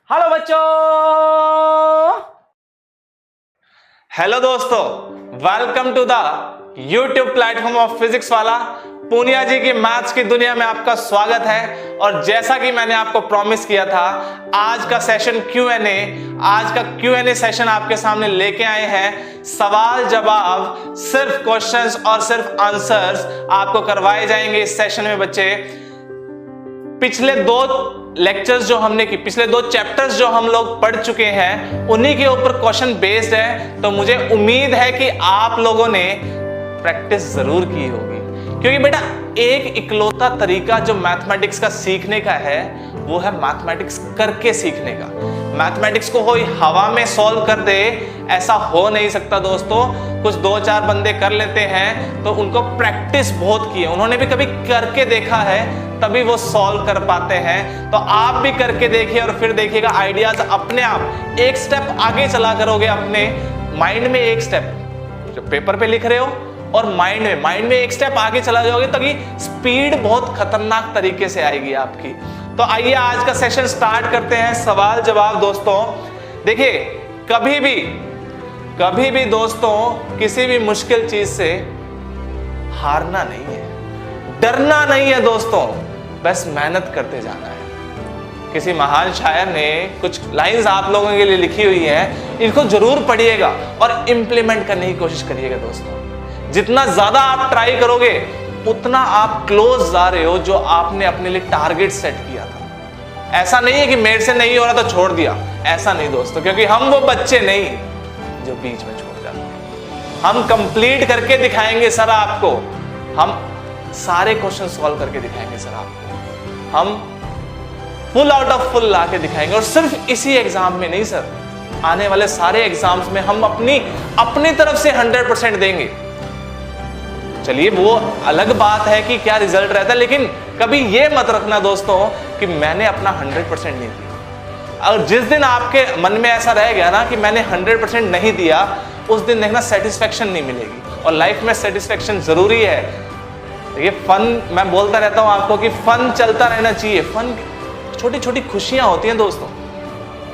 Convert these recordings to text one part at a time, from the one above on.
Hello बच्चों, hello दोस्तों, welcome to the YouTube platform of physics वाला। पूनिया जी की मैथ्स की दुनिया में आपका स्वागत है। और जैसा कि मैंने आपको प्रॉमिस किया था, आज का सेशन आज का Q&A सेशन आपके सामने लेके आए हैं। सवाल जवाब, सिर्फ क्वेश्चंस और सिर्फ आंसर्स आपको करवाए जाएंगे इस सेशन में बच्चे। पिछले दो चैप्टर्स जो हम लोग पढ़ चुके हैं, उन्हीं के ऊपर क्वेश्चन बेस्ड है। तो मुझे उम्मीद है कि आप लोगों ने प्रैक्टिस जरूर की होगी, क्योंकि बेटा एक इकलौता तरीका जो मैथमेटिक्स का सीखने का है वो है मैथमेटिक्स करके सीखने का। मैथमेटिक्स को कोई हवा में सॉल्व कर दे, ऐसा हो नहीं सकता दोस्तों। कुछ दो चार बंदे कर लेते हैं तो उनको प्रैक्टिस बहुत की है, उन्होंने भी कभी करके देखा है, तभी वो सॉल्व कर पाते हैं। तो आप भी करके देखिए और फिर देखिएगा आइडियाज अपने आप एक स्टेप आगे चला करोगे। अपने माइंड में एक स्टेप जो पेपर पे लिख रहे हो और माइंड में एक स्टेप आगे चला जाओगे, तभी स्पीड बहुत खतरनाक तरीके से आएगी आपकी। तो आइए आज का सेशन स्टार्ट करते हैं। सवाल जवाब दोस्तों, देखिए कभी भी दोस्तों किसी भी मुश्किल चीज से हारना नहीं है, डरना नहीं है दोस्तों, बस मेहनत करते जाना है। किसी महान शायर ने कुछ लाइंस आप लोगों के लिए लिखी हुई है, इनको जरूर पढ़िएगा और इंप्लीमेंट करने की कोशिश करिएगा दोस्तों। जितना ज्यादा आप ट्राई करोगे उतना आप क्लोज जा रहे हो जो आपने अपने लिए टारगेट सेट किया था। ऐसा नहीं है कि मेरे से नहीं हो रहा तो छोड़ दिया, ऐसा नहीं दोस्तों, क्योंकि हम वो बच्चे नहीं जो बीच में छोड़ जाते हैं। हम कंप्लीट करके दिखाएंगे सर आपको, हम सारे क्वेश्चन सॉल्व करके दिखाएंगे सर आपको, हम फुल आउट ऑफ फुल ला के दिखाएंगे। और सिर्फ इसी एग्जाम में नहीं सर, आने वाले सारे एग्जाम्स में हम अपनी तरफ से 100% देंगे। चलिए वो अलग बात है कि क्या रिजल्ट रहता है, लेकिन कभी ये मत रखना दोस्तों कि मैंने अपना 100% नहीं दिया। और जिस दिन आपके मन में ऐसा रह गया ना कि मैंने 100% नहीं दिया, उस दिन देखना सेटिस्फेक्शन नहीं मिलेगी। और लाइफ में सेटिस्फेक्शन जरूरी है। देखिए फन, मैं बोलता रहता हूं आपको कि फन चलता रहना चाहिए। फन, छोटी छोटी खुशियां होती हैं दोस्तों,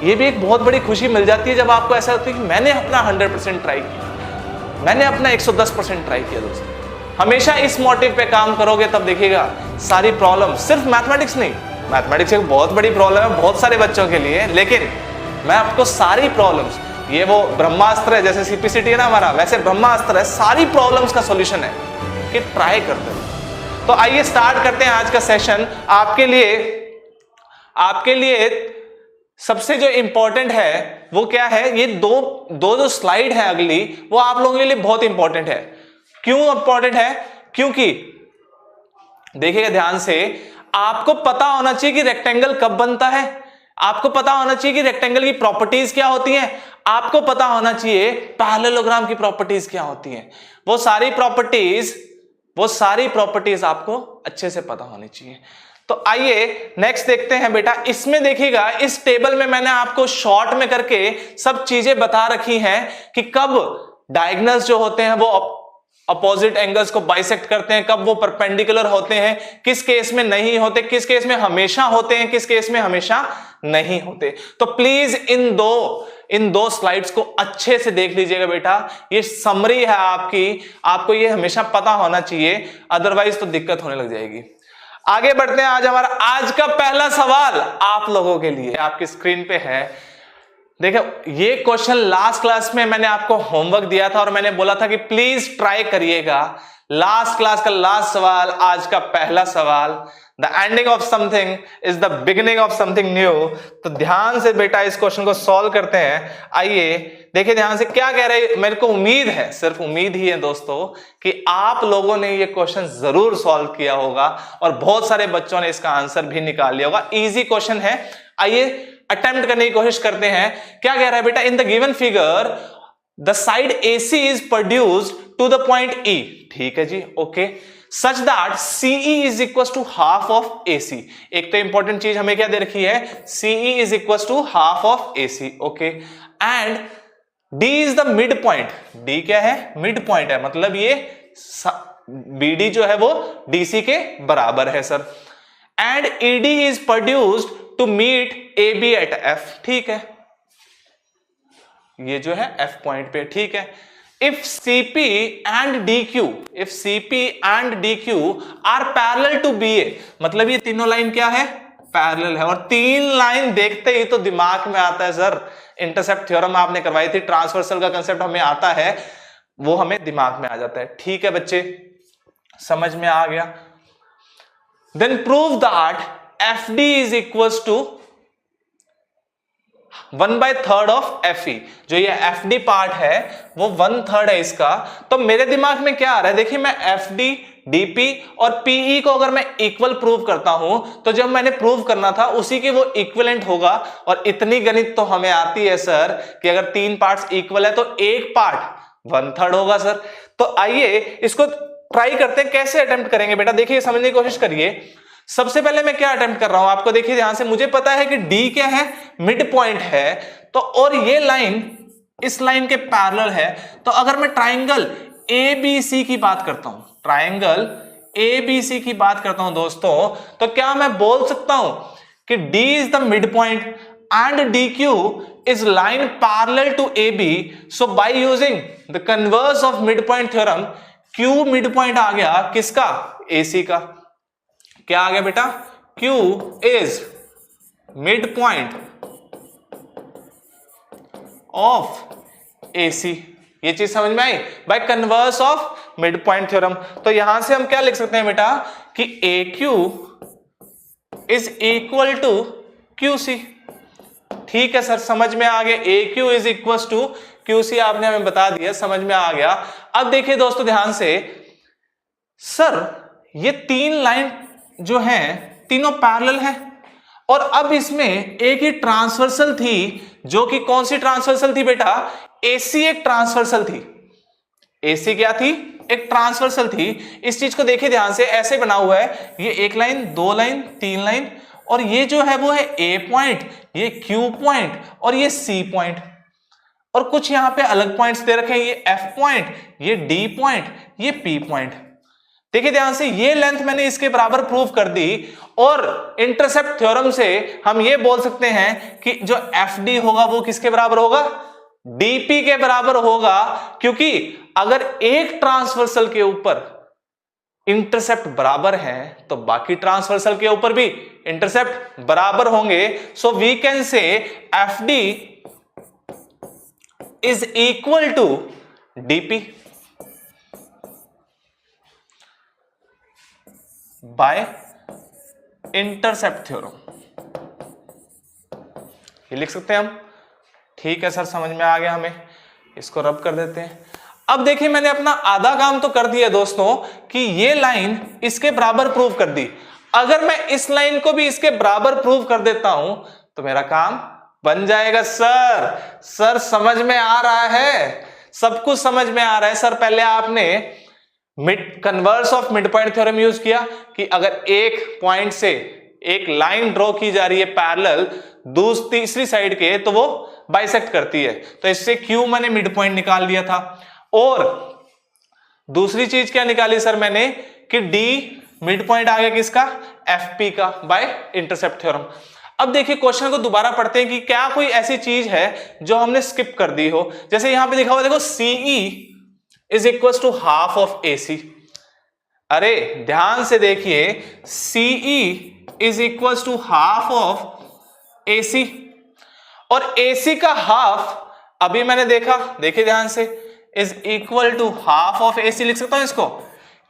ये भी एक बहुत बड़ी खुशी मिल जाती है जब आपको ऐसा होता है कि मैंने अपना 100% ट्राई किया, मैंने अपना 110% ट्राई किया दोस्तों। हमेशा इस मोटिव पे काम करोगे तब देखिएगा सारी प्रॉब्लम, सिर्फ मैथमेटिक्स नहीं, मैथमेटिक्स एक बहुत बड़ी प्रॉब्लम है बहुत सारे बच्चों के लिए, लेकिन मैं आपको सारी प्रॉब्लम्स, ये वो ब्रह्मास्त्र है, जैसे सीपीसीटी है ना हमारा, वैसे ब्रह्मास्त्र है, सारी प्रॉब्लम्स का सॉल्यूशन है कि ट्राई करते हैं। तो आइए स्टार्ट करते हैं आज का सेशन। आपके लिए सबसे जो इंपॉर्टेंट है वो क्या है, ये दो जो स्लाइड है अगली, वो आप लोगों के लिए बहुत इंपॉर्टेंट है। क्यों इंपॉर्टेंट है? क्योंकि देखिएगा ध्यान से, आपको पता होना चाहिए कि रेक्टेंगल कब बनता है, आपको पता होना चाहिए कि रेक्टेंगल की प्रॉपर्टीज क्या होती हैं, आपको पता होना चाहिए पैरेललोग्राम की प्रॉपर्टीज क्या होती हैं। वो सारी प्रॉपर्टीज आपको अच्छे से पता होनी चाहिए। तो आइए नेक्स्ट देखते हैं बेटा। इसमें देखिएगा, इस टेबल में मैंने आपको शॉर्ट में करके सब चीजें बता रखी हैं कि कब डायगोनल्स जो होते हैं वो अपोजिट एंगल्स को बाइसेक्ट करते हैं, कब वो परपेंडिकुलर होते हैं, किस केस में नहीं होते, किस केस में हमेशा होते हैं, किस केस में हमेशा नहीं होते। तो प्लीज इन दो स्लाइड्स को अच्छे से देख लीजिएगा बेटा। ये समरी है आपको ये हमेशा पता होना चाहिए, अदरवाइज तो दिक्कत होने लग जाएगी। आगे बढ़ते हैं। आज का पहला सवाल आप लोगों के लिए आपकी स्क्रीन पे है। देखो ये क्वेश्चन लास्ट क्लास में मैंने आपको होमवर्क दिया था और मैंने बोला था कि प्लीज ट्राई करिएगा। लास्ट क्लास का लास्ट सवाल, आज का पहला सवाल, the ending of something is the beginning of something new. तो ध्यान से बेटा इस क्वेश्चन को सॉल्व करते हैं। आइए देखिए ध्यान से क्या कह रहे हैं। मेरे को उम्मीद है, सिर्फ उम्मीद ही है दोस्तों, कि आप लोगों ने ये क्वेश्चन जरूर सॉल्व किया होगा और बहुत सारे बच्चों ने इसका आंसर भी निकाल लिया होगा। इजी क्वेश्चन है, आइए अटेम्प्ट करने की कोशिश करते हैं। क्या कह रहा है बेटा, in the given figure the side AC is produced to the point E। ठीक है जी, okay, such that CE is equal to half of AC। एक तो इंपॉर्टेंट चीज हमें क्या दे रखी है, CE is equal to half of AC, okay, and D is the mid point. D क्या है, मिड पॉइंट है, मतलब ये BD जो है वो DC के बराबर है sir. And ED is produced to meet A B at F, ठीक है, ये जो है एफ पॉइंट पे, ठीक है। If CP and D Q, if CP and D Q are parallel to B A, मतलब ये तीनों लाइन क्या है, पैरेलल है। और तीन लाइन देखते ही तो दिमाग में आता है सर, इंटरसेप्ट थ्योरम आपने करवाई थी, ट्रांसवर्सल का कंसेप्ट हमें आता है, वो हमें दिमाग में आ जाता है, ठीक है बच्चे, समझ में आ गया। Then prove that F D is equal to 1/3 of F E, जो ये एफ डी पार्ट है वो 1/3 है इसका। तो मेरे दिमाग में क्या आ रहा है, देखिए मैं एफ डी, डीपी और पीई को अगर मैं इक्वल प्रूव करता हूं तो जब मैंने प्रूव करना था उसी के वो इक्विवेलेंट होगा। और इतनी गणित तो हमें आती है सर कि अगर तीन पार्ट्स इक्वल है तो एक पार्ट 1/3 होगा सर। तो आइए इसको ट्राई करते हैं, कैसे अटेम्प्ट करेंगे बेटा, देखिए समझने की कोशिश करिए। सबसे पहले मैं क्या अटेम्प्ट कर रहा हूं आपको देखिए ध्यान से, मुझे पता है कि डी क्या है, मिड पॉइंट है, तो और ये लाइन इस लाइन के पैरेलल है। तो अगर मैं ट्राइंगल एबीसी की बात करता हूं, ट्राइंगल एबीसी की बात करता हूं दोस्तों, तो क्या मैं बोल सकता हूं कि D is the mid point and D Q is line parallel to A B. So by using the converse of mid point theorem, Q midpoint आ गया किसका, एसी का। क्या आ गया बेटा, Q is midpoint of AC। ये चीज समझ में आई, by converse of mid point theorem. तो यहां से हम क्या लिख सकते हैं बेटा कि AQ is equal to QC, ठीक है सर, समझ में आ गया। AQ is equal to QC आपने हमें बता दिया, समझ में आ गया। अब देखिए दोस्तों ध्यान से, सर ये तीन लाइन जो है तीनों पैरेलल है, और अब इसमें एक ही ट्रांसवर्सल थी, जो कि कौन सी ट्रांसवर्सल थी बेटा, AC एक ट्रांसवर्सल थी। AC क्या थी, एक ट्रांसवर्सल थी। इस चीज को देखिए ध्यान से, ऐसे बना हुआ है, ये एक लाइन, दो लाइन, तीन लाइन, और ये जो है वो है A पॉइंट, ये Q पॉइंट और ये C पॉइंट, और कुछ यहां पे अलग पॉइंट्स दे रखे हैं, ये F पॉइंट, ये D पॉइंट, ये P पॉइंट। देखिए ध्यान से, ये लेंथ मैंने इसके बराबर प्रूव कर दी, और इंटरसेप्ट थ्योरम से हम ये बोल सकते हैं कि जो FD होगा वो किसके बराबर होगा, DP के बराबर होगा। क्योंकि अगर एक ट्रांसवर्सल के ऊपर इंटरसेप्ट बराबर है तो बाकी ट्रांसवर्सल के ऊपर भी इंटरसेप्ट बराबर होंगे। So we can say FD is equal to DP by intercept theorem, ये लिख सकते हैं हम, ठीक है सर, समझ में आ गया हमें। इसको रब कर देते हैं। अब देखिए मैंने अपना आधा काम तो कर दिया दोस्तों कि ये लाइन इसके बराबर प्रूव कर दी। अगर मैं इस लाइन को भी इसके बराबर प्रूव कर देता हूं तो मेरा काम बन जाएगा सर। सर समझ में आ रहा है, सब कुछ समझ में आ रहा है सर। पहले आपने converse of mid point theorem use किया कि अगर एक पॉइंट से एक लाइन ड्रॉ की जा रही है पैरेलल तीसरी साइड के, तो वो बाइसेक्ट करती है, तो इससे Q मैंने मिड पॉइंट निकाल लिया था। और दूसरी चीज क्या निकाली सर मैंने कि D मिड पॉइंट आ गया किसका, FP का, बाय इंटरसेप्ट थ्योरम। अब देखिए क्वेश्चन को दोबारा पढ़ते हैं कि क्या कोई ऐसी चीज है जो हमने स्किप कर दी हो। जैसे यहां पे लिखा हुआ देखो, CE is equal to half of AC। अरे ध्यान से देखिए, CE is equal to half of AC, और AC का हाफ अभी मैंने देखा, देखिए ध्यान से, is equal to half of AC लिख सकता हूं इसको,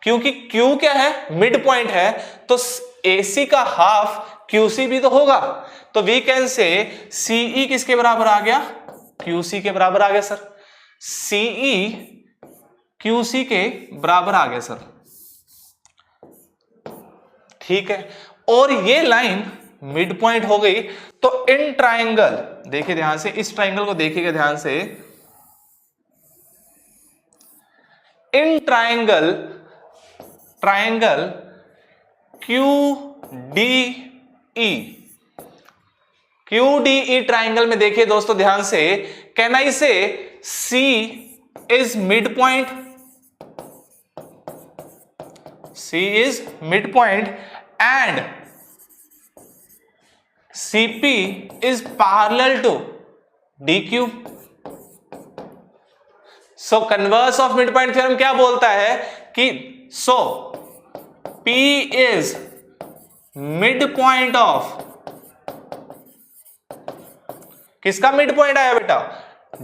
क्योंकि Q क्या है, मिड पॉइंट है, तो AC का हाफ QC भी तो होगा। तो वी कैन से CE किसके बराबर आ गया, QC के बराबर आ गया सर। CE QC के बराबर आ गया सर, ठीक है। और ये लाइन मिड पॉइंट हो गई। तो इन ट्राइंगल, देखिए ध्यान से, इस ट्राइंगल को देखिएगा ध्यान से, इन ट्राइंगल QDE ट्राइंगल में देखिए दोस्तों ध्यान से, कैन आई से C is mid point, C is midpoint and CP is parallel to DQ. So converse of mid point theorem क्या बोलता है कि सो P is midpoint of, किसका मिड पॉइंट आया बेटा?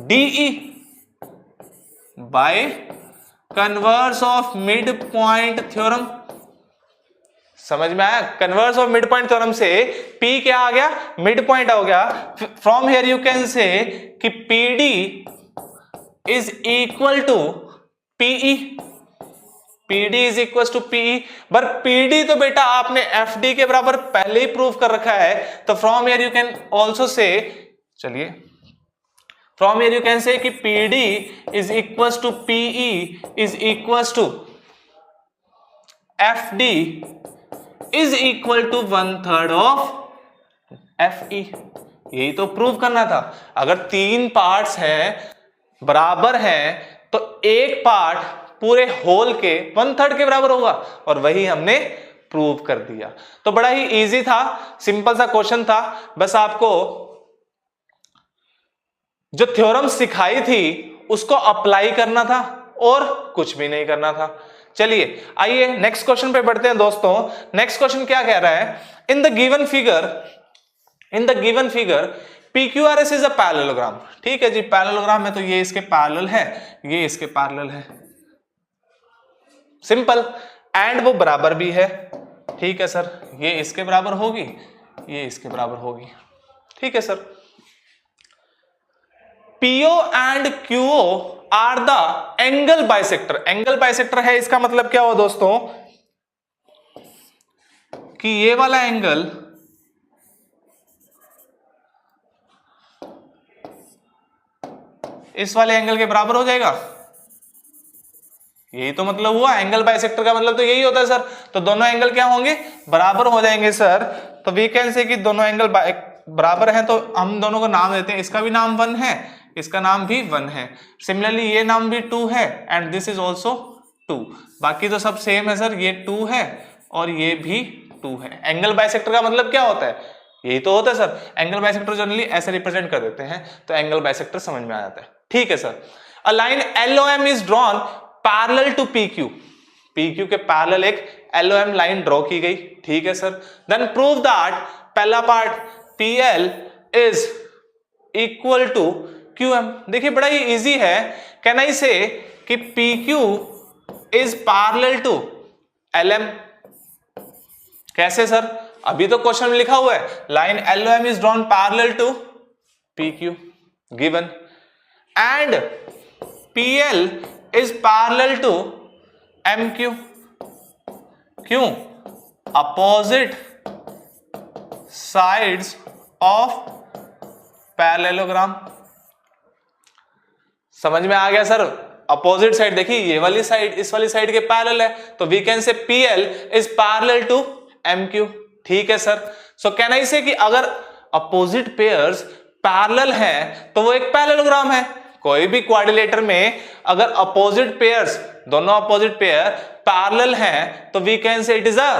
DE bye converse of mid point theorem. समझ में आया? Converse of mid point theorem से P क्या आ गया? मिड पॉइंट हो गया। From here you can say कि PD is equal to PE, PD is equal to PE। पर PD तो बेटा आपने FD के बराबर पहले ही प्रूव कर रखा है, तो from here you can also say, चलिए from here you can say कि PD is equal to PE is equal to FD is equal to 1/3 of FE। यही तो प्रूव करना था। अगर 3 पार्ट्स हैं बराबर हैं तो एक पार्ट पूरे होल के 1/3 के बराबर होगा, और वही हमने प्रूव कर दिया। तो बड़ा ही इजी था, सिंपल सा क्वेश्चन था। बस आपको जो थ्योरम सिखाई थी उसको अप्लाई करना था और कुछ भी नहीं करना था। चलिए आइए नेक्स्ट क्वेश्चन पे बढ़ते हैं दोस्तों। नेक्स्ट क्वेश्चन क्या कह रहा है? In the given figure PQRS is a parallelogram. ठीक है जी, पैरेललोग्राम है तो ये इसके पैरेलल है, ये इसके पैरेलल है, सिंपल। एंड वो बराबर भी है। ठीक है सर, ये इसके बराबर होगी, ये इसके बराबर होगी। ठीक है sir. PO and QO are the angle bisector. Angle bisector है, इसका मतलब क्या हुआ दोस्तों कि ये वाला एंगल इस वाले एंगल के बराबर हो जाएगा। यही तो मतलब हुआ, एंगल बाइसेक्टर का मतलब तो यही होता है सर। तो दोनों एंगल क्या होंगे? बराबर हो जाएंगे सर। तो वी कैन से कि दोनों एंगल बराबर हैं, तो हम दोनों को नाम देते हैं। इसका भी नाम 1 है, इसका नाम भी 1 है। सिमिलरली ये नाम भी 2 है एंड दिस इज ऑल्सो 2। बाकी तो सब सेम है सर, ये 2 है और ये भी 2 है। एंगल बाइसेक्टर का मतलब क्या होता है? यही तो होता है सर। एंगल बाइसेक्टर जनरली ऐसे रिप्रेजेंट कर देते हैं, तो एंगल बाइसेक्टर समझ में आ जाता है। ठीक है sir. A line LOM is drawn parallel to PQ। PQ के पैरेलल एक LOM लाइन ड्रॉ की गई। ठीक है सर। देन प्रूव दैट, पहला part PL is equal to QM। देखिए बड़ा ही इजी है। कैन आई से कि PQ is parallel to LM। कैसे सर? अभी तो क्वेश्चन में लिखा हुआ है line LOM is drawn parallel to PQ given, and PL is parallel to MQ। क्यों? Opposite sides of parallelogram. समझ में आ गया सर? अपोजिट साइड देखिए, ये वाली साइड इस वाली साइड के पैरेलल है, तो we can say PL is parallel to MQ। ठीक है sir. So can I say कि अगर अपोजिट पेयर्स पैरेलल हैं तो वो एक पैरेललोग्राम है। कोई भी क्वाड्रिलेटर में अगर अपोजिट पेयर्स, दोनों अपोजिट पेयर पैरेलल हैं तो we can say it is a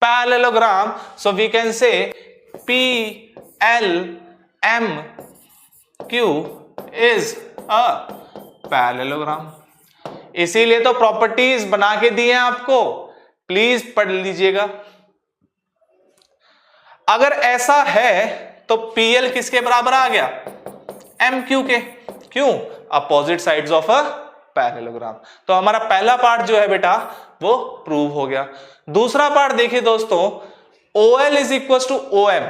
parallelogram. So we can say PLMQ is a parallelogram. इसीलिए तो प्रॉपर्टीज बना के दिए हैं आपको, प्लीज पढ़ लीजिएगा। अगर ऐसा है तो PL किसके बराबर आ गया? MQ के। क्यों? Opposite sides of a parallelogram. तो हमारा पहला पार्ट जो है बेटा वो प्रूव हो गया। दूसरा पार्ट देखिए दोस्तों, OL is equal to OM।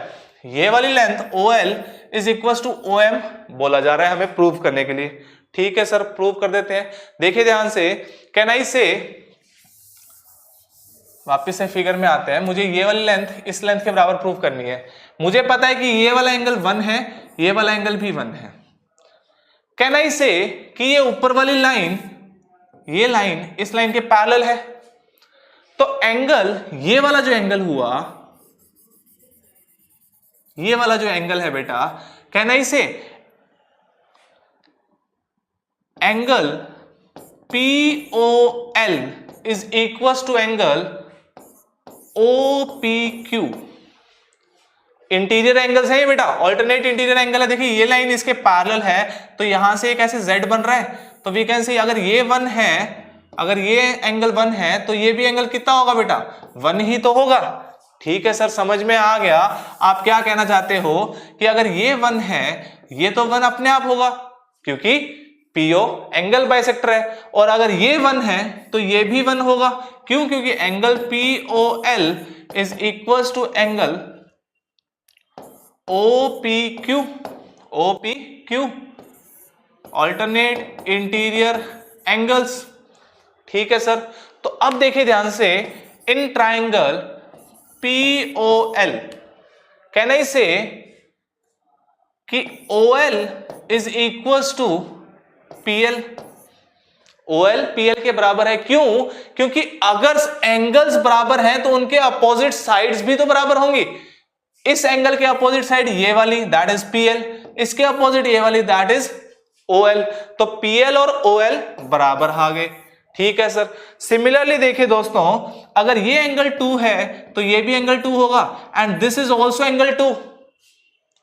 ये वाली length OL is equal to OM बोला जा रहा है हमें प्रूव करने के लिए। ठीक है सर, प्रूव कर देते हैं। देखिए ध्यान से, कैन आई से, वापिस से फिगर में आते हैं। मुझे ये वाली लेंथ इस लेंथ के बराबर प्रूव करनी है। मुझे पता है कि ये वाला एंगल 1 है, ये वाला एंगल भी 1 है। कैन आई से कि ये ऊपर वाली लाइन, ये लाइन इस लाइन के पैरेलल है, तो एंगल, ये वाला जो एंगल हुआ, ये वाला जो एंगल है बेटा, can I say angle POL is equal to angle OPQ। Interior angles है ये बेटा, ऑल्टरनेट इंटीरियर एंगल है। देखिए ये लाइन इसके पैरेलल है, तो यहां से एक ऐसे Z बन रहा है, तो वी कैन से अगर ये 1 है, अगर ये एंगल 1 है तो ये भी एंगल कितना होगा बेटा, 1 ही तो होगा। ठीक है सर, समझ में आ गया। आप क्या कहना चाहते हो कि अगर ये 1 है, ये तो 1 अपने आप होगा क्योंकि PO एंगल बाइसेक्टर है, और अगर ये 1 है तो ये भी 1 होगा। क्यों? क्योंकि angle POL is equal to angle OPQ, alternate interior angles. ठीक है सर, तो अब देखिए ध्यान से, in triangle POL can I say कि OL is equal to PL, OL PL के बराबर है। क्यों? क्योंकि अगर एंगल्स बराबर हैं तो उनके अपोजिट साइड्स भी तो बराबर होंगी। इस एंगल के अपोजिट साइड ये वाली, दैट इज PL, इसके अपोजिट ये वाली, दैट इज OL, तो PL और OL बराबर आ गए। ठीक है सर, सिमिलरली देखिए दोस्तों, अगर ये एंगल 2 है तो ये भी एंगल 2 होगा, and this is also angle 2,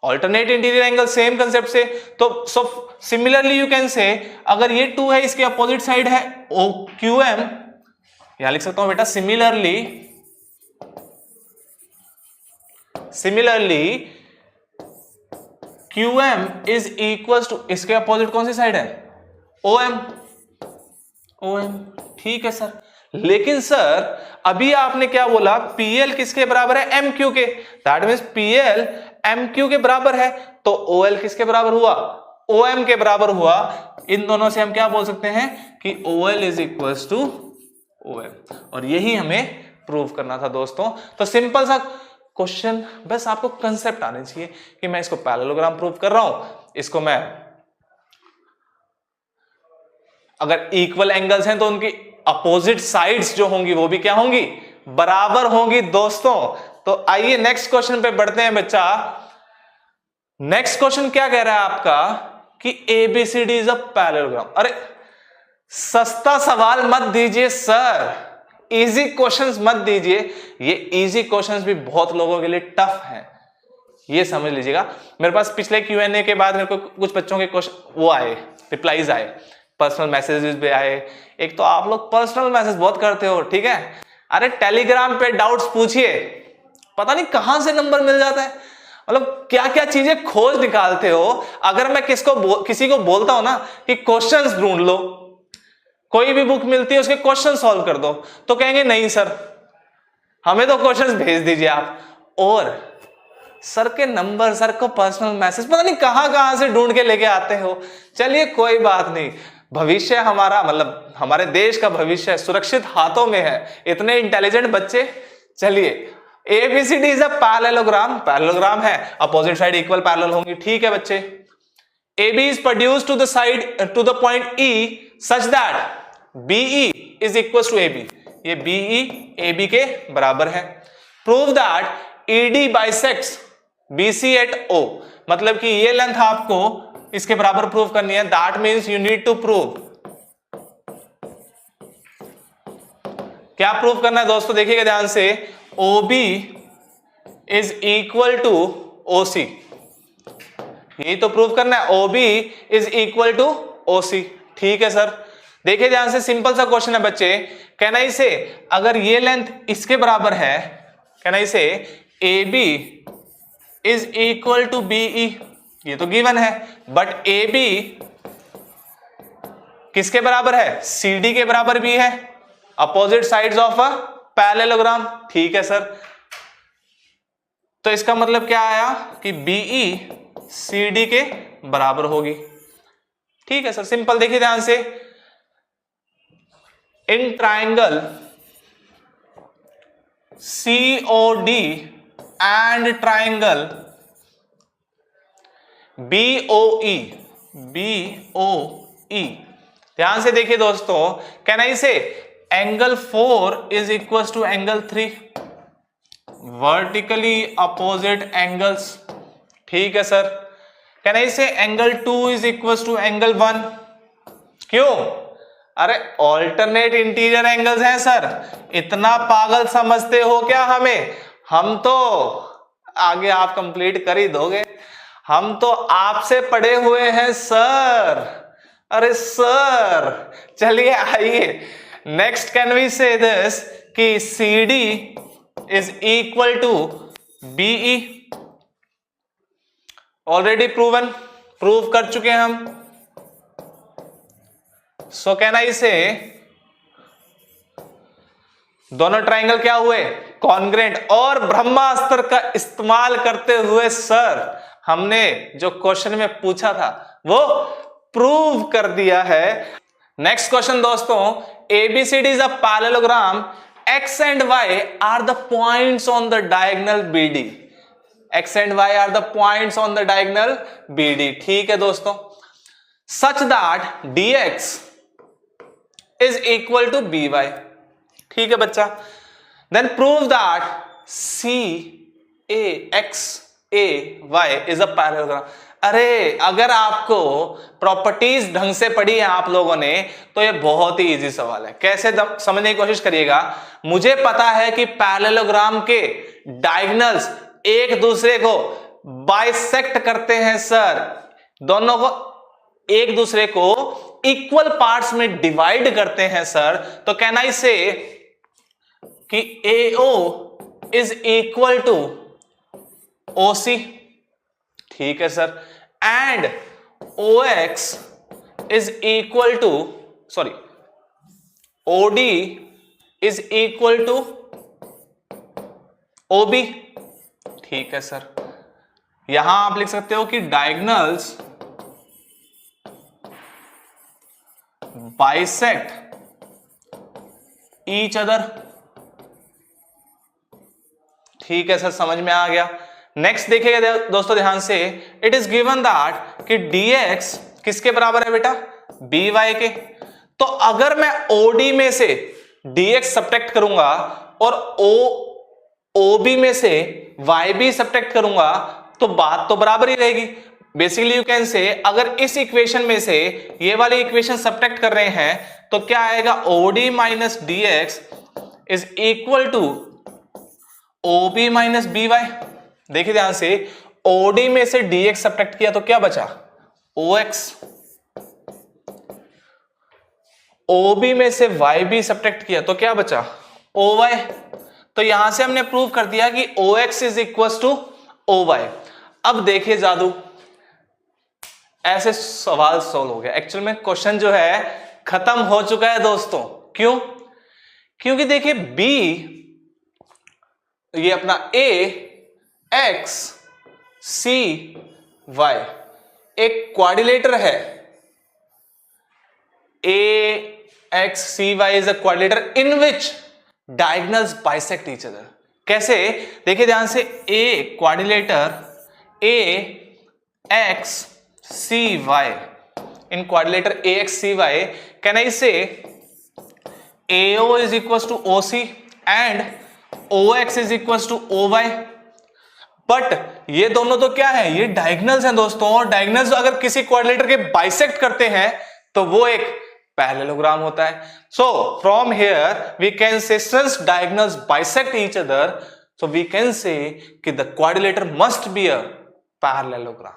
alternate interior angle, same concept से। तो सिमिलरली यू कैन से, अगर ये 2 है, इसके अपोजिट साइड है OQM, यहां लिख सकता हूं बेटा, similarly QM is equal to, इसके अपोजिट कौन सी साइड है, OM। ठीक है सर, लेकिन सर अभी आपने क्या बोला, PL किसके बराबर है, MQ के, दैट मींस PL MQ के बराबर है, तो OL किसके बराबर हुआ, OM के बराबर हुआ। इन दोनों से हम क्या बोल सकते हैं कि OL is equal to OM, और यही हमें प्रूव करना था दोस्तों। तो सिंपल सा क्वेश्चन, बस आपको कंसेप्ट आने चाहिए कि मैं इसको पैरेललोग्राम प्रूव कर रहा हूं, इसको मैं, अगर इक्वल एंगल्स हैं तो उनकी अपोजिट साइड्स जो होंगी वो भी क्या होंगी, बराबर होंगी दोस्तों। तो आइए नेक्स्ट क्वेश्चन पे बढ़ते हैं बच्चा। नेक्स्ट क्वेश्चन क्या कह रहा है आपका कि ABCD इज अ पैरेललोग्राम। अरे सस्ता सवाल मत दीजिए सर, इजी क्वेश्चंस मत दीजिए, ये इजी क्वेश्चंस भी बहुत लोगों के लिए टफ हैं, ये समझ लीजिएगा। मेरे पास पिछले Q&A के बाद मेरे को कुछ बच्चों के क्वेश्चन वो आए, रिप्लाईज आए, पर्सनल मैसेजेस भी आए। एक तो आप लोग पर्सनल मैसेज बहुत करते हो, ठीक है, अरे टेलीग्राम पे डाउट्स पूछिए, पता नहीं कहां से नंबर मिल जाता है, मतलब क्या क्या चीजें खोज निकालते हो। अगर मैं किसी को बोलता हूं ना कि क्वेश्चंस ढूंढ लो, कोई भी बुक मिलती है उसके क्वेश्चन सॉल्व कर दो, तो कहेंगे नहीं सर हमें तो क्वेश्चंस भेज दीजिए आप, और सर के नंबर, सर को पर्सनल मैसेज, पता नहीं कहां से ढूंढ के लेके आते हो। चलिए कोई बात नहीं, भविष्य हमारा, मतलब हमारे देश का भविष्य सुरक्षित हाथों में है, इतने इंटेलिजेंट बच्चे। चलिए ABCD इज अ पैरेललोग्राम है, अपोजिट साइड इक्वल पैरेलल होंगी। ठीक है बच्चे, AB is produced to the side to the point E such that BE is equals to AB, ये BE AB के बराबर है। Prove that ED bisects BC at O, मतलब कि ये लेंथ आपको इसके बराबर प्रूव करनी है। That means you need to prove, क्या प्रूव करना है दोस्तों, देखिएगा ध्यान से, OB is equal to OC, यही तो प्रूव करना है, OB is equal to OC। ठीक है सर, देखिए ध्यान से, सिंपल सा क्वेश्चन है बच्चे। कैन आई से, अगर ये लेंथ इसके बराबर है, can I say AB is equal to BE, ये तो गिवन है, बट AB किसके बराबर है, CD के बराबर भी है, opposite sides of a parallelogram. ठीक है सर, तो इसका मतलब क्या आया कि BE CD के बराबर होगी। ठीक है सर, सिंपल, देखिए ध्यान से, in triangle COD and triangle BOE, ध्यान से देखिए दोस्तों, can I say angle 4 is equal to angle 3, vertically opposite angles. ठीक है sir, can I say angle 2 is equal to angle 1, क्यों, अरे ऑल्टरनेट इंटीरियर एंगल्स हैं सर, इतना पागल समझते हो क्या हमें, हम तो आगे आप कंप्लीट कर ही दोगे, हम तो आपसे पढ़े हुए हैं सर। अरे सर चलिए आइए next, can we say this कि CD is equal to BE, already proven, prove कर चुके हैं हम। सो कैन आई से दोनों ट्राइंगल क्या हुए, कॉन्ग्रेंट। और ब्रह्मास्त्र का इस्तेमाल करते हुए सर हमने जो क्वेश्चन में पूछा था वो प्रूव कर दिया है। नेक्स्ट क्वेश्चन दोस्तों, ABCD is a parallelogram, X and Y are the points on the diagonal BD, X and Y are the points on the diagonal BD। ठीक है दोस्तों, such that DX is equal to BY। ठीक है बच्चा, then prove that CAXAY is a parallelogram। अरे अगर आपको properties ढंग से पढ़ी है आप लोगों ने तो ये बहुत ही इजी सवाल है। कैसे समझने की कोशिश करिएगा। मुझे पता है कि पैरेललोग्राम के डायगोनल्स एक दूसरे को बाइसेक्ट करते हैं सर, दोनों को एक दूसरे को इक्वल पार्ट्स में डिवाइड करते हैं सर। तो कैन आई से कि AO is equal to OC। ठीक है sir, and OX is equal to OD is equal to OB। ठीक है सर, यहां आप लिख सकते हो कि डायगोनल्स बाइसेक्ट ईच अदर। ठीक है सर, समझ में आ गया। नेक्स्ट देखिएगा दोस्तों ध्यान से, इट इज गिवन दैट कि DX किसके बराबर है बेटा, BY के। तो अगर मैं OD में से DX सब्ट्रैक्ट करूंगा और OB में से YB सब्ट्रैक्ट करूंगा तो बात तो बराबर ही रहेगी। बेसिकली यू कैन से अगर इस इक्वेशन में से ये वाली इक्वेशन सब्ट्रैक्ट कर रहे हैं तो क्या आएगा, OD minus DX is equal to OB minus BY। देखिए ध्यान से, OD में से DX सब्ट्रैक्ट किया तो क्या बचा, OX। OB में से YB सब्ट्रैक्ट किया तो क्या बचा, OY। तो यहां से हमने प्रूव कर दिया कि OX is equal to OY। अब देखिए जादू, ऐसे सवाल सॉल्व हो गया। एक्चुअल में क्वेश्चन जो है खत्म हो चुका है दोस्तों। क्यों? क्योंकि देखिए B, ये अपना AX CY एक क्वाड्रिलेटर है। AX CY is a quadrilateral in which diagonals bisect each other. कैसे? देखिए ध्यान से, A quadrilateral AX CY, in quadrilateral AX CY can I say AO is equal to OC and OX is equal to OY। But ये दोनों तो क्या है, ये डायगोनल्स हैं दोस्तों, और डायगोनल्स अगर किसी क्वाड्रिलेटर के बाइसेक्ट करते हैं तो वो एक पैरेललोग्राम होता है। So from here we can say since diagonals bisect each other, so we can say कि the quadrilateral must be a parallelogram.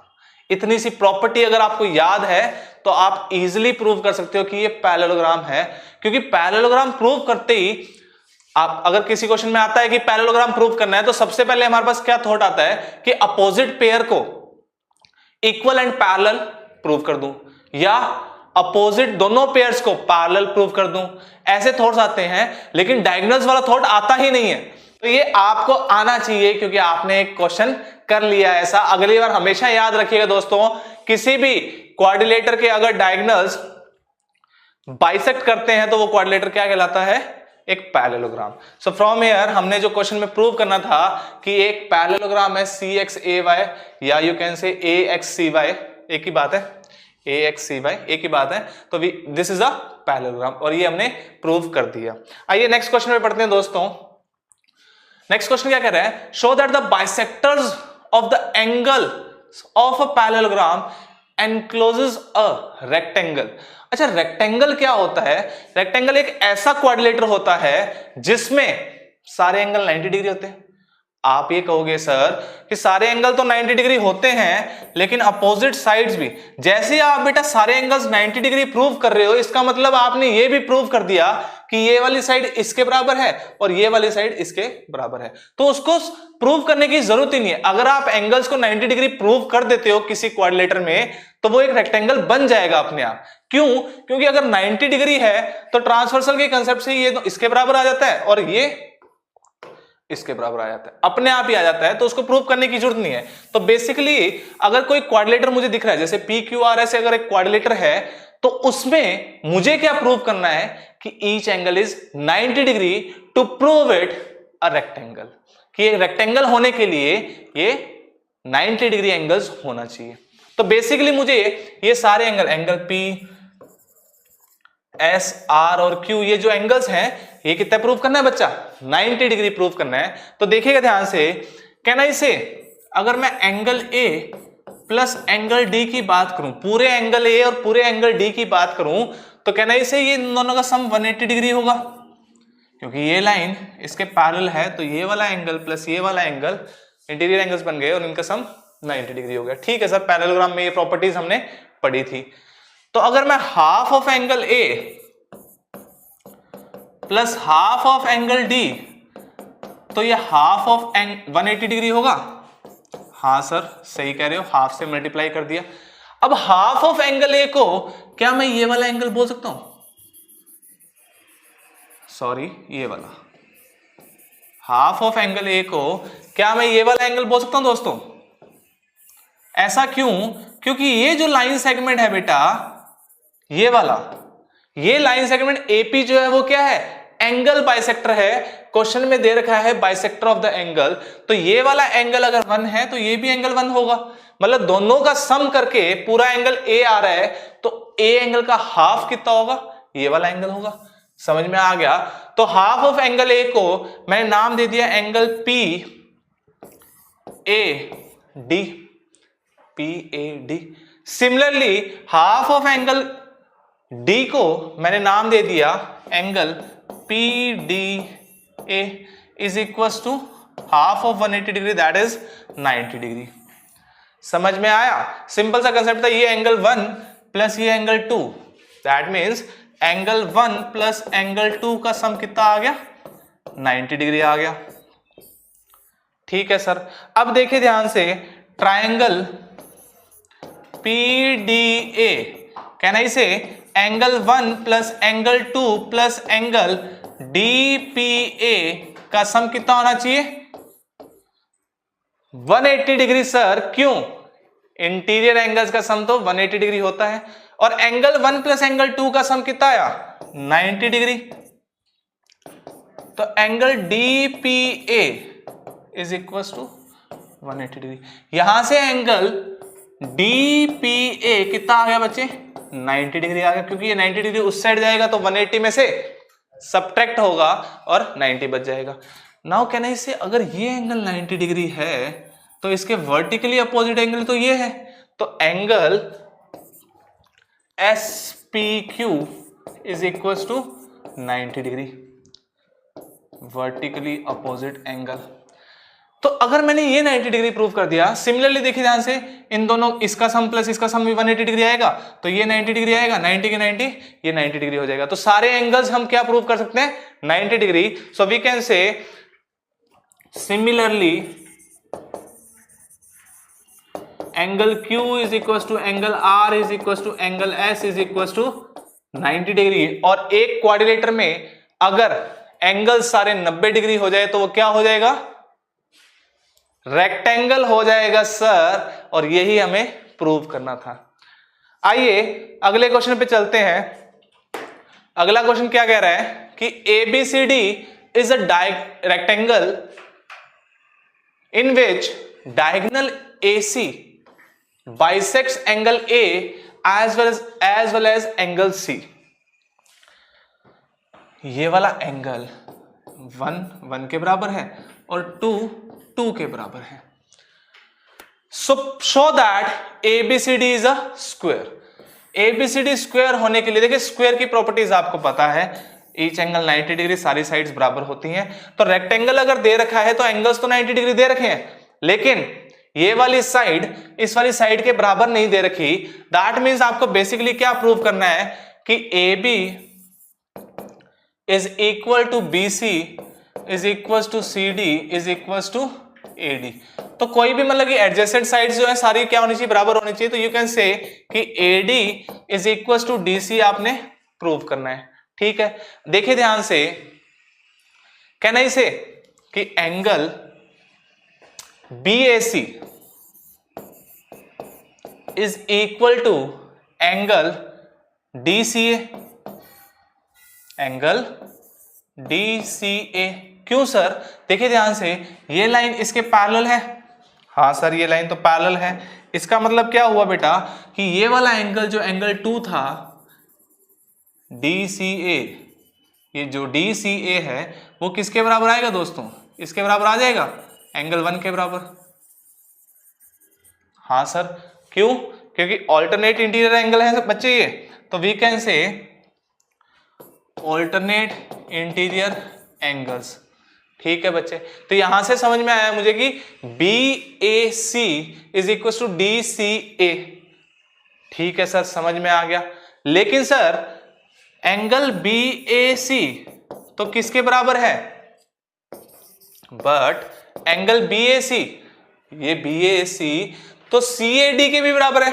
इतनी सी प्रॉपर्टी अगर आपको याद है तो आप इजीली प्रूव कर सकते हो कि ये पैरेललोग्राम है। क्योंकि पैरेललोग्राम प्रूव करते ही आप, अगर किसी क्वेश्चन में आता है कि पैरेललोग्राम प्रूव करना है तो सबसे पहले हमारे पास क्या थॉट आता है कि अपोजिट पेयर को इक्वल एंड पैरेलल प्रूव कर दूं, या अपोजिट दोनों पेयर्स को पैरेलल प्रूव कर दूं। ऐसे थॉट्स आते हैं, लेकिन डायगोनल्स वाला थॉट आता ही नहीं है। तो ये आपको आना चाहिए क्योंकि आपने एक क्वेश्चन कर लिया ऐसा। अगली बार हमेशा याद रखिएगा दोस्तों, किसी भी क्वाड्रिलेटर के अगर डायगोनल्स बाइसेक्ट करते हैं तो वो क्वाड्रिलेटर क्या कहलाता है, एक पैरेललोग्राम। सो फ्रॉम हियर हमने जो क्वेश्चन में प्रूव करना था कि एक पैरेललोग्राम है CXAY, या यू कैन से AXCY, एक ही बात है, AXCY एक ही बात है। तो दिस इज अ पैरेललोग्राम, और ये हमने प्रूव कर दिया। आइए नेक्स्ट क्वेश्चन में पढ़ते हैं दोस्तों। नेक्स्ट क्वेश्चन क्या कह रहा है, show that the bisectors of the angle of a parallelogram encloses a rectangle. अच्छा, रेक्टेंगल क्या होता है? रेक्टेंगल एक ऐसा क्वाड्रिलेटर होता है जिसमें सारे एंगल 90 डिग्री होते हैं। आप ये कहोगे सर कि सारे एंगल तो 90 डिग्री होते हैं लेकिन अपोजिट साइड्स भी, जैसे ही आप बेटा सारे एंगल्स 90 डिग्री प्रूव कर रहे हो इसका मतलब आपने ये भी प्रूव कर दिया कि ये वाली साइड इसके बराबर है और ये वाली साइड इसके बराबर है, तो उसको प्रूव करने की जरूरत ही नहीं है। अगर आप एंगल्स को 90 डिग्री प्रूव कर देते हो किसी क्वाड्रिलेटर में तो वो एक रेक्टेंगल बन जाएगा अपने आप। क्यों? क्योंकि अगर 90 डिग्री है तो ट्रांसवर्सल के कंसेप्ट से ये तो इसके बराबर आ जाता है और ये इसके बराबर आ जाता है, अपने आप ही आ जाता है, तो उसको प्रूव करने की जरूरत नहीं है। तो बेसिकली अगर कोई क्वाड्रिलेटर मुझे दिख रहा है, जैसे PQRS अगर एक क्वाड्रिलेटर है तो उसमें मुझे क्या प्रूव करना है कि each angle is 90 degree to prove it a rectangle, कि एक रेक्टेंगल होने के लिए ये 90 डिग्री एंगल्स होना चाहिए। तो बेसिकली मुझे ये सारे एंगल P, S, R और Q, ये जो एंगल्स हैं ये कितना प्रूव करना है बच्चा? 90 डिग्री प्रूव करना है। तो देखिएगा ध्यान से, कैन आई से अगर मैं angle A plus angle D की बात करूं, पूरे एंगल A और पूरे एंगल D की बात करूं, तो कैन आई से ये दोनों का सम 180 डिग्री होगा, क्योंकि ये लाइन इसके पैरेलल है, तो ये वाला एंगल प्लस ये वाला एंगल इंटीरियर एंगल्स बन गए और इनका सम 90 डिग्री हो गया। ठीक है सर, पैरेललोग्राम में ये प्रॉपर्टीज हमने पढ़ी थी। तो अगर मैं half of angle A plus half of angle D, तो ये हाफ ऑफ 180 डिग्री होगा। हाँ सर सही कह रहे हो, हाफ से मल्टीप्लाई कर दिया। अब हाफ ऑफ एंगल A को क्या मैं ये वाला एंगल बोल सकता हूं? सॉरी, ये वाला हाफ ऑफ एंगल A को क्या मैं ये वाला एंगल बोल सकता हूं दोस्तों? ऐसा क्यों? क्योंकि ये जो लाइन सेगमेंट है बेटा, ये वाला, ये लाइन सेगमेंट AP जो है वो क्या है? एंगल बाइसेक्टर है। क्वेश्चन में दे रखा है बाइसेक्टर ऑफ द एंगल, तो ये वाला एंगल अगर 1 है तो ये भी एंगल 1 होगा। मतलब दोनों का सम करके पूरा एंगल A आ रहा है, तो A एंगल का हाफ कितना होगा? ये वाला एंगल होगा। समझ में आ गया? तो हाफ ऑफ एंगल A को मैंने नाम दे दिया angle PAD, PAD। Similarly half of angle D को मैंने नाम दे दिया angle PDA is equal to half of 180 degree, that is 90 degree. समझ में आया? सिंपल सा कंसेप्ट था, ये एंगल 1 प्लस ये angle 2, that means angle 1 plus angle 2 का सम कितना आ गया? 90 डिग्री आ गया। ठीक है सर। अब देखिए ध्यान से, triangle PDA, can I say angle 1 plus angle 2 plus angle DPA का सम कितना होना चाहिए? 180 डिग्री सर। क्यों? इंटीरियर एंगल्स का सम तो 180 डिग्री होता है, और एंगल 1 प्लस एंगल 2 का सम कितना आया? 90 डिग्री। तो angle DPA is equal to 180 degree. यहां से एंगल DPA कितना आ गया बच्चे? 90 डिग्री आ गया, क्योंकि ये 90 डिग्री उस साइड जाएगा तो 180 में से सब्ट्रैक्ट होगा और 90 बच जाएगा। नाउ कैन आई से अगर ये एंगल 90 डिग्री है तो इसके वर्टिकली अपोजिट एंगल तो ये है, तो angle SPQ is equal to 90 degree, vertically opposite angle. तो अगर मैंने ये 90 डिग्री प्रूव कर दिया, सिमिलरली देखिए ध्यान से, इन दोनों, इसका सम प्लस इसका सम भी 180 डिग्री आएगा, तो ये 90 डिग्री आएगा, 90 के 90 ये 90 डिग्री हो जाएगा। तो सारे एंगल्स हम क्या प्रूव कर सकते हैं? 90 degree. So we can say similarly angle Q is equal to angle R is equal to angle S is equal to 90 degree. और एक क्वाड्रिलेटर में अगर एंगल सारे 90 डिग्री हो जाए तो वो क्या हो जाएगा? रेक्टेंगल हो जाएगा सर, और यही हमें प्रूव करना था। आइए अगले क्वेश्चन पे चलते हैं। अगला क्वेश्चन क्या कह रहा है कि ABCD is a rectangle in which diagonal AC bisects angle A as well as angle C। ये वाला एंगल 1 के बराबर है और 2 के बराबर है। सो show that ABCD is a square. ABCD square होने के लिए देखिए, स्क्वायर की प्रॉपर्टीज आपको पता है, ईच एंगल 90 डिग्री, सारी साइड्स बराबर होती हैं। तो रेक्टेंगल अगर दे रखा है तो एंगल्स तो 90 डिग्री दे रखे हैं, लेकिन ये वाली साइड इस वाली साइड के बराबर नहीं दे रखी। दैट मींस आपको बेसिकली क्या प्रूव करना है कि AB is equal to BC is equal to CD is equal to AD। तो कोई भी मतलब कि एडजेसेंट साइड्स जो है सारी क्या होनी चाहिए, बराबर होनी चाहिए। तो यू कैन से कि AD is equal to DC आपने प्रूव करना है। ठीक है, देखिए ध्यान से, कैन आई से कि angle BAC is equal to angle DCA, angle DCA। क्यों सर? देखिए ध्यान से, ये लाइन इसके पैरेलल है। हाँ सर, ये लाइन तो पैरेलल है। इसका मतलब क्या हुआ बेटा कि ये वाला एंगल जो एंगल 2 था DCA, ये जो DCA है वो किसके बराबर आएगा दोस्तों? इसके बराबर आ जाएगा, एंगल 1 के बराबर। हाँ सर, क्यों? क्योंकि ऑल्टरनेट इंटीरियर एंगल है बच्चे ये। तो we can say alternate interior angles. ठीक है बच्चे, तो यहां से समझ में आया मुझे कि BAC is equal to DCA। ठीक है सर, समझ में आ गया। लेकिन सर एंगल BAC तो किसके बराबर है? बट एंगल BAC, ये BAC तो CAD के भी बराबर है,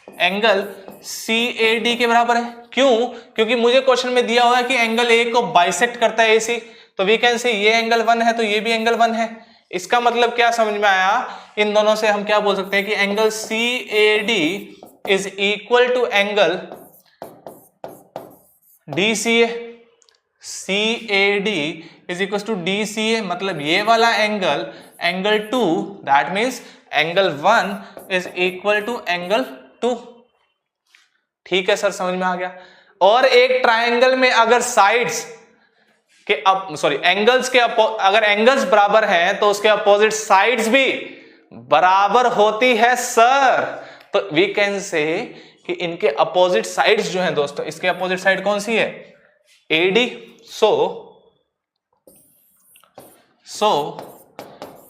एंगल CAD के बराबर है। क्यों? क्योंकि मुझे क्वेश्चन में दिया हुआ है कि एंगल A को बाइसेक्ट करता है AC। तो वी कैन से ये एंगल 1 है तो ये भी एंगल 1 है। इसका मतलब क्या समझ में आया? इन दोनों से हम क्या बोल सकते हैं कि angle CAD is equal to angle DCA। CAD is equal to DCA, मतलब ये वाला angle, angle 2, that means angle 1 is equal to angle 2। ठीक है सर, समझ में आ गया। और एक ट्रायंगल में अगर साइड्स के एंगल्स के अगर एंगल्स बराबर हैं तो उसके अपोजिट साइड्स भी बराबर होती है सर। तो वी कैन से कि इनके अपोजिट साइड्स जो हैं दोस्तों, इसके अपोजिट साइड कौन सी है? AD। So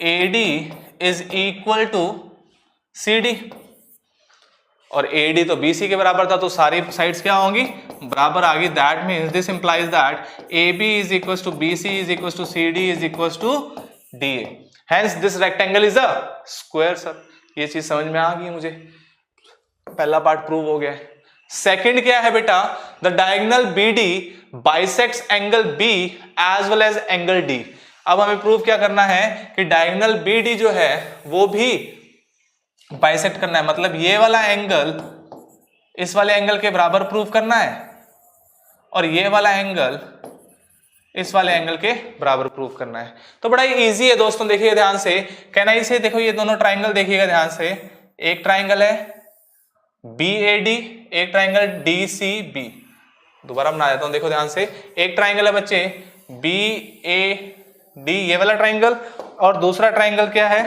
AD is equal to CD, और AD तो BC के बराबर था, तो सारी साइड्स क्या होंगी? बराबर आ गई। That means this implies that AB is equal to BC is equal to CD is equal to DA। Hence this rectangle is a square. Sir ये चीज समझ में आ गई मुझे, पहला पार्ट प्रूव हो गया। सेकंड क्या है बेटा? The diagonal BD bisects angle B as well as angle D। अब हमें प्रूव क्या करना है कि डायगोनल BD जो है वो भी बाइसेक्ट करना है, मतलब ये वाला एंगल इस वाले एंगल के बराबर प्रूव करना है और ये वाला एंगल इस वाले एंगल के बराबर प्रूव करना है। तो बड़ा ही इजी है दोस्तों, देखिए ध्यान से। कैन आई से, देखो ये दोनों ट्राइंगल देखिएगा ध्यान से। एक ट्राइंगल है BAD, एक ट्राइंगल DCB। दोबारा बना देता हूं, देखो ध्यान से। एक ट्राइंगल है बच्चे BAD, ये वाला ट्राइंगल, और दूसरा ट्राइंगल क्या है?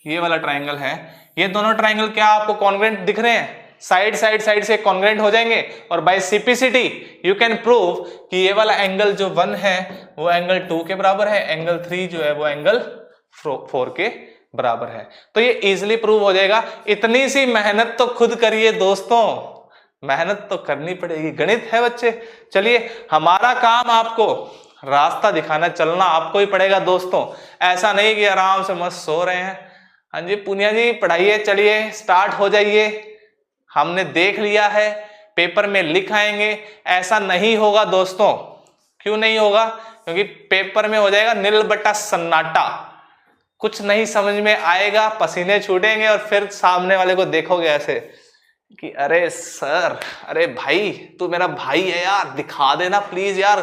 ये वाला ट्राइंगल है। ये दोनों ट्राइंगल क्या आपको कॉन्ग्रुएंट दिख रहे हैं? साइड से कॉन्ग्रुएंट हो जाएंगे। और by simplicity you can prove कि ये वाला एंगल जो 1 है वो एंगल 2 के बराबर है, एंगल 3 जो है वो एंगल 4 के बराबर है। तो ये इजीली प्रूव हो जाएगा। इतनी सी मेहनत तो खुद करिए दोस्तों, मेहनत तो करनी पड़ेगी, गणित है बच्चे। चलिए, हमारा काम आपको रास्ता दिखाना, चलना आपको ही पड़ेगा दोस्तों। ऐसा नहीं कि आराम से मस्त सो रहे हैं। हाँ जी पुनिया जी, पढ़ाइए, चलिए स्टार्ट हो जाइए। हमने देख लिया है, पेपर में लिख आएंगे। ऐसा नहीं होगा दोस्तों। क्यों नहीं होगा? क्योंकि पेपर में हो जाएगा नील बट्टा सन्नाटा, कुछ नहीं समझ में आएगा, पसीने छूटेंगे और फिर सामने वाले को देखोगे ऐसे कि अरे सर, अरे भाई तू मेरा भाई है यार, दिखा देना प्लीज यार,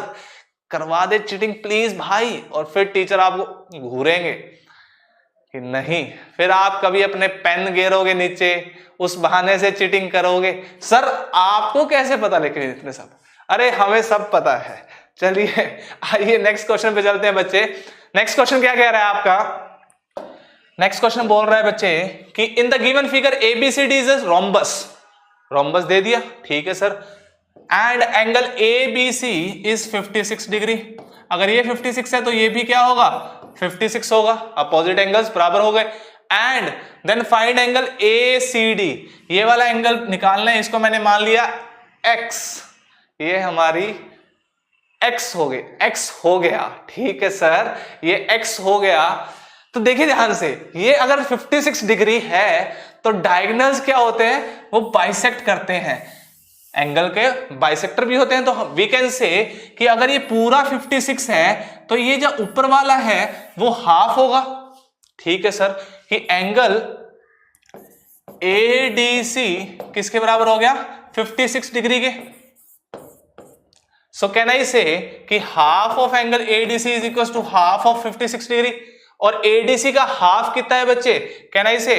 करवा दे चीटिंग प्लीज भाई। और फिर टीचर आपको घूरेंगे कि नहीं, फिर आप कभी अपने पेन गिरोगे नीचे, उस बहाने से चीटिंग करोगे। सर आपको कैसे पता लेकिन इतने सब? अरे हमें सब पता है। चलिए आइए नेक्स्ट क्वेश्चन पे चलते हैं बच्चे। नेक्स्ट क्वेश्चन क्या कह रहा है आपका? नेक्स्ट क्वेश्चन बोल रहा है बच्चे कि in the given figure ABCD is a rhombus. Rhombus दे दिया, ठीक है sir. And angle ABC is 56 degree. अगर ये 56 है तो ये भी क्या होगा 56 होगा, अपोजिट एंगल्स बराबर हो गए। And then find angle ACD, ये वाला एंगल निकालना है, इसको मैंने मान लिया X, ये हमारी X हो गई, X हो गया, ठीक है सर, ये X हो गया। तो देखिए ध्यान से, ये अगर 56 डिग्री है तो डायगोनल्स क्या होते हैं, वो बाइसेक्ट करते हैं, एंगल के बाइसेक्टर भी होते हैं। तो वी कैन से कि अगर ये पूरा 56 है तो ये जो ऊपर वाला है वो हाफ होगा, ठीक है सर, कि एंगल ADC किसके बराबर हो गया 56 डिग्री के। सो कैन आई से कि half of angle ADC is equal to half of 56 degree, और ADC का हाफ कितना है बच्चे, can I say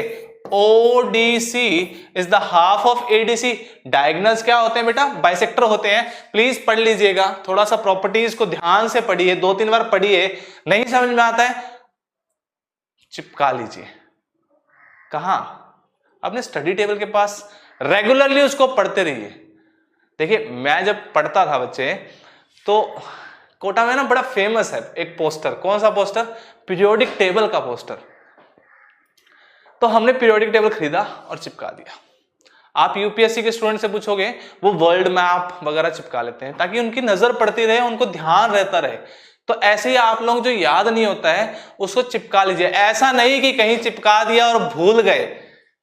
ODC is the half of ADC। Diagonals क्या होते हैं बेटा, बाइसेक्टर होते हैं। प्लीज पढ़ लीजिएगा, थोड़ा सा प्रॉपर्टीज को ध्यान से पढ़िए, 2-3 बार पढ़िए, नहीं समझ में आता है चिपका लीजिए। कहां, अपने स्टडी टेबल के पास रेगुलरली उसको पढ़ते रहिए। देखिए मैं जब पढ़ता था बच्चे तो कोटा में ना बड़ा फेमस है एक पोस्टर, कौन सा पोस्टर, पीरियोडिक टेबल का पोस्टर। तो हमने पीरियोडिक टेबल खरीदा और चिपका दिया। आप यूपीएससी के स्टूडेंट से पूछोगे वो वर्ल्ड मैप वगैरह चिपका लेते हैं ताकि उनकी नजर पड़ती रहे, उनको ध्यान रहता रहे। तो ऐसे ही आप लोग जो याद नहीं होता है उसको चिपका लीजिए। ऐसा नहीं कि कहीं चिपका दिया और भूल गए,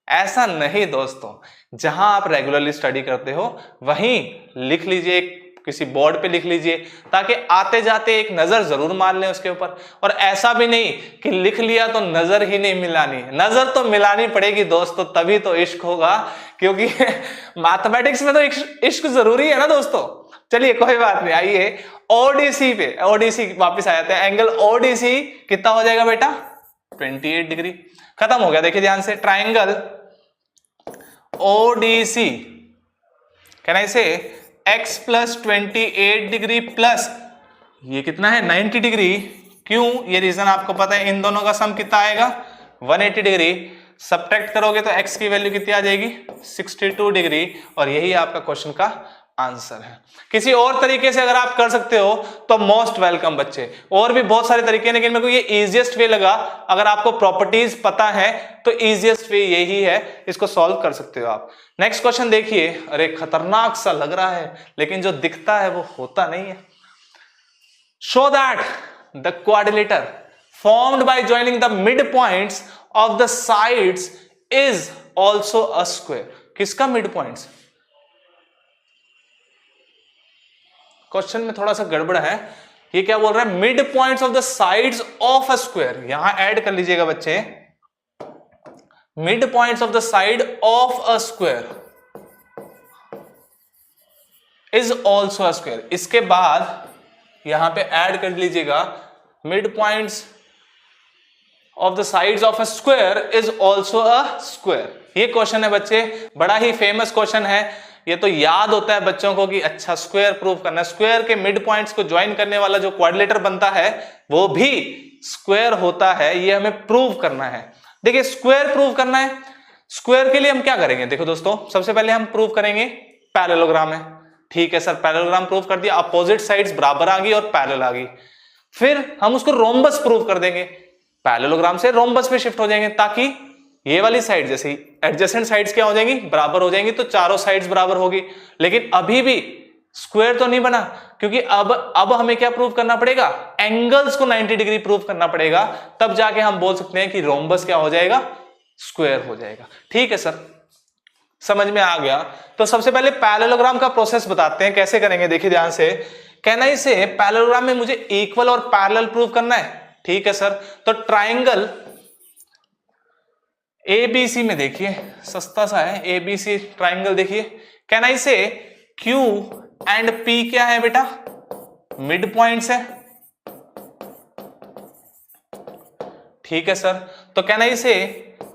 ऐसा नहीं दोस्तों। जहां आप रेगुलरली स्टडी करते हो वहीं लिख लीजिए, किसी बोर्ड पे लिख लीजिए, ताकि आते जाते एक नजर जरूर मार लें उसके ऊपर। और ऐसा भी नहीं कि लिख लिया तो नजर ही नहीं मिलानी, नजर तो मिलानी पड़ेगी दोस्तों, तभी तो इश्क होगा, क्योंकि मैथमेटिक्स में तो इश्क जरूरी है ना दोस्तों। चलिए कोई बात नहीं, आइए ओडीसी पे, ओडीसी वापस आ जाते हैं। एंगल ओडीसी कितना हो जाएगा बेटा 28 डिग्री। खत्म हो गया, देखिए ध्यान से, ट्राइंगल ओडीसी कैन आई से x प्लस 28 डिग्री प्लस ये कितना है 90 डिग्री। क्यों, ये रीजन आपको पता है, इन दोनों का सम कितना आएगा 180 डिग्री। सब्ट्रैक्ट करोगे तो x की वैल्यू कितनी आ जाएगी 62 डिग्री, और यही आपका क्वेश्चन का आंसर है। किसी और तरीके से अगर आप कर सकते हो तो मोस्ट वेलकम बच्चे, और भी बहुत सारे तरीके हैं, लेकिन मेरे को ये इजीएस्ट वे लगा। अगर आपको प्रॉपर्टीज पता है तो इजीएस्ट वे यही है, इसको सॉल्व कर सकते हो आप। नेक्स्ट क्वेश्चन देखिए, अरे खतरनाक सा लग रहा है लेकिन जो दिखता है वो होता नहीं है। Show that the quadrilateral formed by joining the midpoints of the sides is also a square। किसका midpoints, क्वेश्चन में थोड़ा सा गड़बड़ है। ये क्या बोल रहा है, mid points of the sides of a square. यहां ऐड कर लीजिएगा बच्चे, mid points of the side of a square is also a square. इसके बाद यहां पे ऐड कर लीजिएगा mid points of the sides of a square is also a square. ये क्वेश्चन है बच्चे, बड़ा ही फेमस क्वेश्चन है। ये तो याद होता है बच्चों को कि अच्छा स्क्वायर प्रूव करना है, स्क्वायर के मिड पॉइंट्स को ज्वाइन करने वाला जो क्वाड्रिलेटर बनता है वो भी स्क्वायर होता है, ये हमें प्रूव करना है। देखिए स्क्वायर प्रूव करना है, स्क्वायर के लिए हम क्या करेंगे, देखो दोस्तों, सबसे पहले हम प्रूव करेंगे पैरेललोग्राम है। ठीक है सर, पैरेललोग्राम प्रूव कर दिया, अपोजिट साइड्स बराबर आ गई और पैरेलल आ गई। फिर हम उसको रोम्बस प्रूव कर देंगे, पैरेललोग्राम से रोम्बस पे शिफ्ट हो जाएंगे, ताकि ये वाली साइड जैसे एडजेसेंट साइड्स क्या हो जाएंगी, बराबर हो जाएंगी, तो चारों साइड्स बराबर होगी। लेकिन अभी भी स्क्वायर तो नहीं बना, क्योंकि अब हमें क्या प्रूव करना पड़ेगा, एंगल्स को 90 डिग्री प्रूव करना पड़ेगा, तब जाके हम बोल सकते हैं कि रोम्बस क्या हो जाएगा, स्क्वायर हो जाएगा। ठीक है सर, समझ में आ गया। तो सबसे पहले पैरेललोग्राम का प्रोसेस बताते हैं, कैसे करेंगे, देखिए ध्यान से। कहना इसे पैरेललोग्राम में मुझे इक्वल और पैरेलल प्रूव करना है। ठीक है सर, तो ट्राइंगल एबीसी में देखिए, सस्ता सा है एबीसी ट्राइंगल, देखिए कैन आई से क्यू एंड पी क्या है बेटा, मिड पॉइंट्स है। ठीक है सर, तो can I say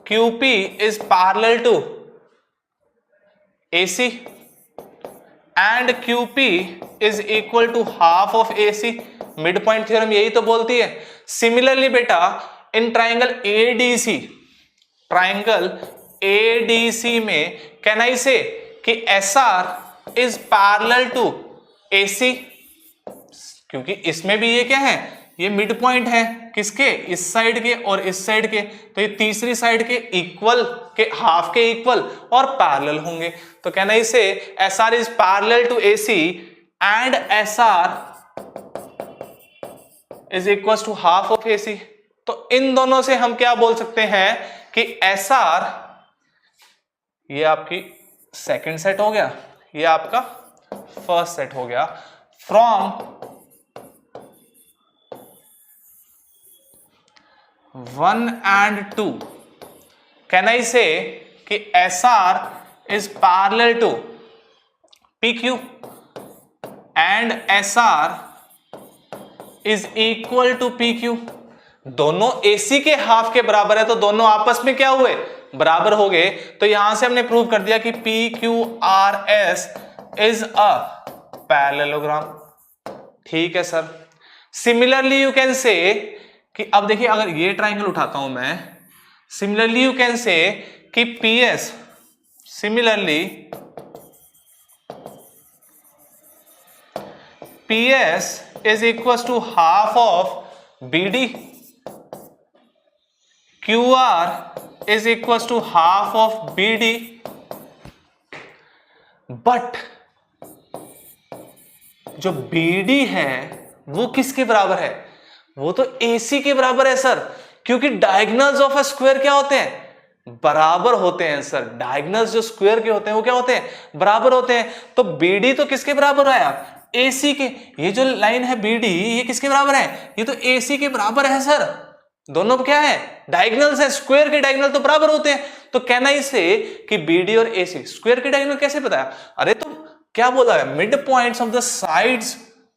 Q P is parallel to AC and QP is equal to half of AC। Mid point theorem यही तो बोलती है। सिमिलरली बेटा इन ट्राइंगल ADC में कैन आई से कि SR is parallel to AC, क्योंकि इसमें भी ये क्या है, ये मिड पॉइंट है किसके, इस साइड के और इस साइड के, तो ये तीसरी साइड के इक्वल के हाफ के इक्वल और पैरेलल होंगे। तो कहना इसे SR is parallel to AC and SR is equal to half of AC। तो इन दोनों से हम क्या बोल सकते हैं कि SR, ये आपकी सेकंड सेट हो गया, ये आपका फर्स्ट सेट हो गया, from 1 and 2 can I say कि SR is parallel to PQ and SR is equal to PQ। दोनों AC के हाफ के बराबर है तो दोनों आपस में क्या हुए, बराबर हो गए। तो यहां से हमने प्रूव कर दिया कि PQRS इज अ पैरेललोग्राम। ठीक है sir. Similarly you can say कि अब देखिए अगर ये ट्राइंगल उठाता हूं मैं, सिमिलरली यू कैन से कि PS similarly PS is equals to half of BD, QR is equals to half of BD, but जो BD है वो किसके बराबर है, वो तो AC के बराबर है सर, क्योंकि डायगोनल्स ऑफ अ स्क्वायर क्या होते हैं, बराबर होते हैं सर। डायगोनल्स जो स्क्वायर के होते हैं वो क्या होते हैं, बराबर होते हैं। तो BD तो किसके बराबर आया, AC के। ये जो लाइन है BD ये किसके बराबर है, ये तो AC के बराबर है सर। दोनों क्या है, डायगोनल्स है, स्क्वायर के डायगोनल तो बराबर होते हैं। तो कहना इसे कि BD और AC स्क्वायर के डायगोनल कैसे बताया, अरे तो क्या बोला है, mid points of the sides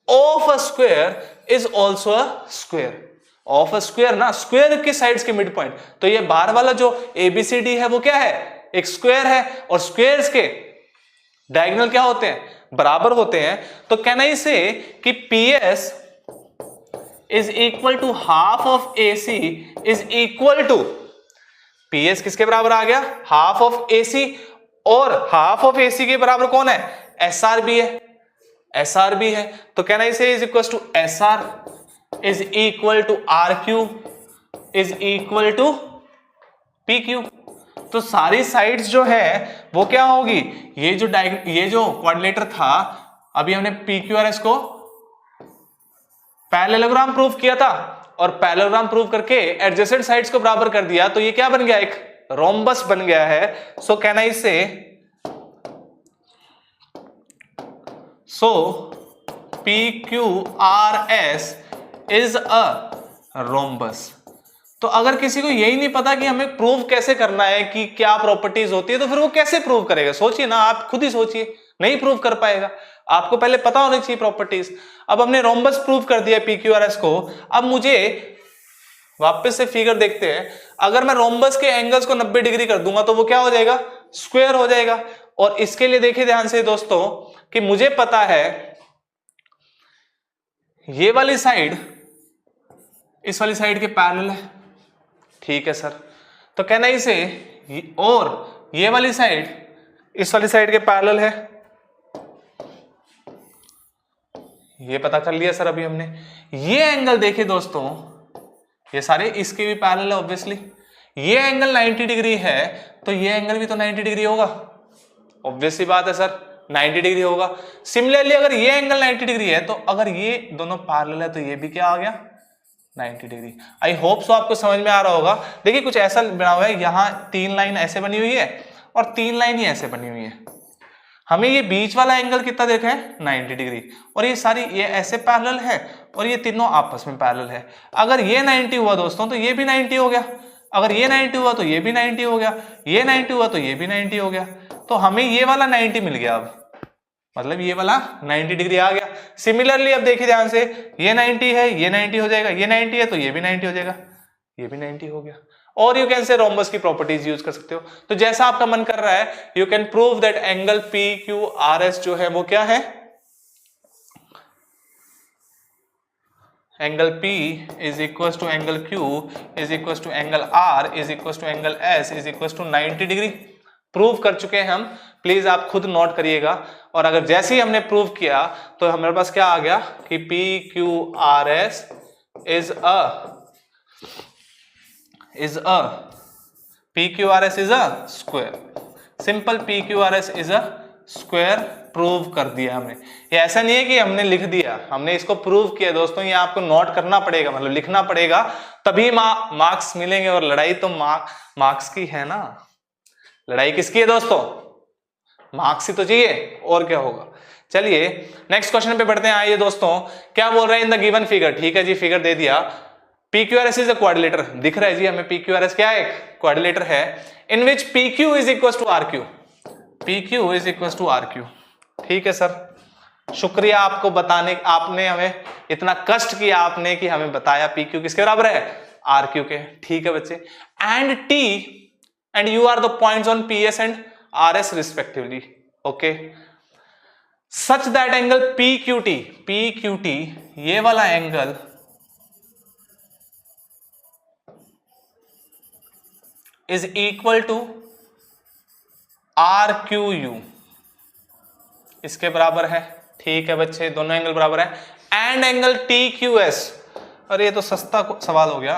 of a square is also a square of a square ना, स्क्वायर के साइड्स के मिड पॉइंट। तो ये बाहर वाला जो ABCD है वो क्या है, एक स्क्वायर है, और स्क्वायर्स के डायगोनल क्या होते हैं, बराबर होते हैं। तो कहना इसे कि PS is equal to half of AC is equal to, PS किसके बराबर आ गया, हाफ ऑफ AC, और हाफ ऑफ AC के बराबर कौन है, SR भी है, SR भी है। तो कहना इसे is equal to SR is equal to RQ is equal to PQ। तो सारी साइड्स जो है वो क्या होगी, ये जो क्वाड्रिलेटर था, अभी हमने PQRS को पैरेललोग्राम प्रूव किया था, और पैरेललोग्राम प्रूव करके एडजेसेंट साइड्स को बराबर कर दिया, तो ये क्या बन गया, एक रोम्बस बन गया है। सो कहना इसे, सो PQRS इज अ रोम्बस। तो अगर किसी को यही नहीं पता कि हमें प्रूव कैसे करना है, कि क्या प्रॉपर्टीज होती है, तो फिर वो कैसे प्रूव करेगा, सोचिए ना, आप खुद ही सोचिए, नहीं प्रूव कर पाएगा। आपको पहले पता होनी चाहिए प्रॉपर्टीज। अब हमने रोम्बस प्रूव कर दिया PQRS को। अब मुझे वापस से फिगर देखते हैं, अगर मैं रोम्बस के एंगल्स को 90 डिग्री कर दूंगा तो वो क्या हो जाएगा, स्क्वायर हो जाएगा। और इसके लिए देखिए ध्यान से दोस्तों कि मुझे पता है ये वाली साइड इस वाली साइड के पैरेलल है, ठीक है सर। तो कहना इसे, और ये वाली साइड इस वाली साइड के पैरेलल है, ये पता कर लिया सर अभी हमने। ये एंगल देखिए दोस्तों, ये सारे इसके भी पैरेलल है ऑब्वियसली। ये एंगल 90 डिग्री है तो ये एंगल भी तो 90 डिग्री होगा, ऑब्वियसली बात है सर, 90 डिग्री होगा। सिमिलरली अगर ये एंगल 90 डिग्री है तो अगर ये दोनों पैरेलल है तो ये भी क्या आ गया, 90 डिग्री। आई होप सो आपको समझ में आ रहा होगा। देखिए कुछ ऐसा बना हुआ है, यहाँ 3 लाइन ऐसे बनी हुई है और 3 लाइन ही ऐसे बनी हुई है। हमें ये बीच वाला एंगल कितना देखा है, 90 डिग्री, और ये सारी ये ऐसे पैरेलल है और ये तीनों आपस में पैरेलल है। अगर ये 90 हुआ दोस्तों तो ये भी 90 हो गया, अगर ये 90 हुआ तो ये भी 90 हो गया, ये 90 हुआ तो ये भी 90 हो गया। तो हमें ये वाला 90 मिल गया, अब मतलब ये वाला 90 डिग्री आ गया। सिमिलरली अब देखिए ध्यान से, ये 90 है, ये 90 हो जाएगा, ये 90 है तो ये भी 90 हो जाएगा, ये भी 90 हो गया। और यू कैन से रोम्बस की प्रॉपर्टीज यूज कर सकते हो। तो जैसा आपका मन कर रहा है, you can prove that angle PQRS जो है वो क्या है, angle P is equal to angle Q is equal to angle R is equal to angle S is equal to 90 degree. Prove कर चुके हैं हम प्लीज आप खुद नोट करिएगा। और अगर जैसे ही हमने प्रूव किया तो हमारे पास क्या आ गया कि PQRS is a square. Simple PQRS is a square prove कर दिया हमने। ये ऐसा नहीं है कि हमने लिख दिया, हमने इसको प्रूव किया दोस्तों। ये आपको नोट करना पड़ेगा, मतलब लिखना पड़ेगा, तभी मार्क्स मिलेंगे। और लड़ाई तो मार्क्स की है ना। लड़ाई किसकी है दोस्तों? मार्क्स ही तो चाहिए, और क्या होगा। चलिए नेक्स्ट क्वेश्चन पे बढ़ते हैं। आइए दोस्तों, क्या बोल रहे हैं इन द गिवन फिगर। ठीक है जी, फिगर दे दिया। PQRS इज अ क्वाड्रिलेटर, दिख रहा है जी हमें PQRS क्या है, क्वाड्रिलेटर है, in which PQ is equal to RQ। PQ is equal to RQ। ठीक है सर, शुक्रिया आपको बताने, आपने हमें इतना कष्ट किया आपने कि हमें बताया PQ किसके बराबर है, RQ के। ठीक है बच्चे, and T and U are the points on PS and RS respectively. Okay, such that angle PQT ये वाला angle is equal to RQU, इसके बराबर है। ठीक है बच्चे, दोनों एंगल बराबर है। एंड एंगल TQS, अरे ये तो सस्ता सवाल हो गया।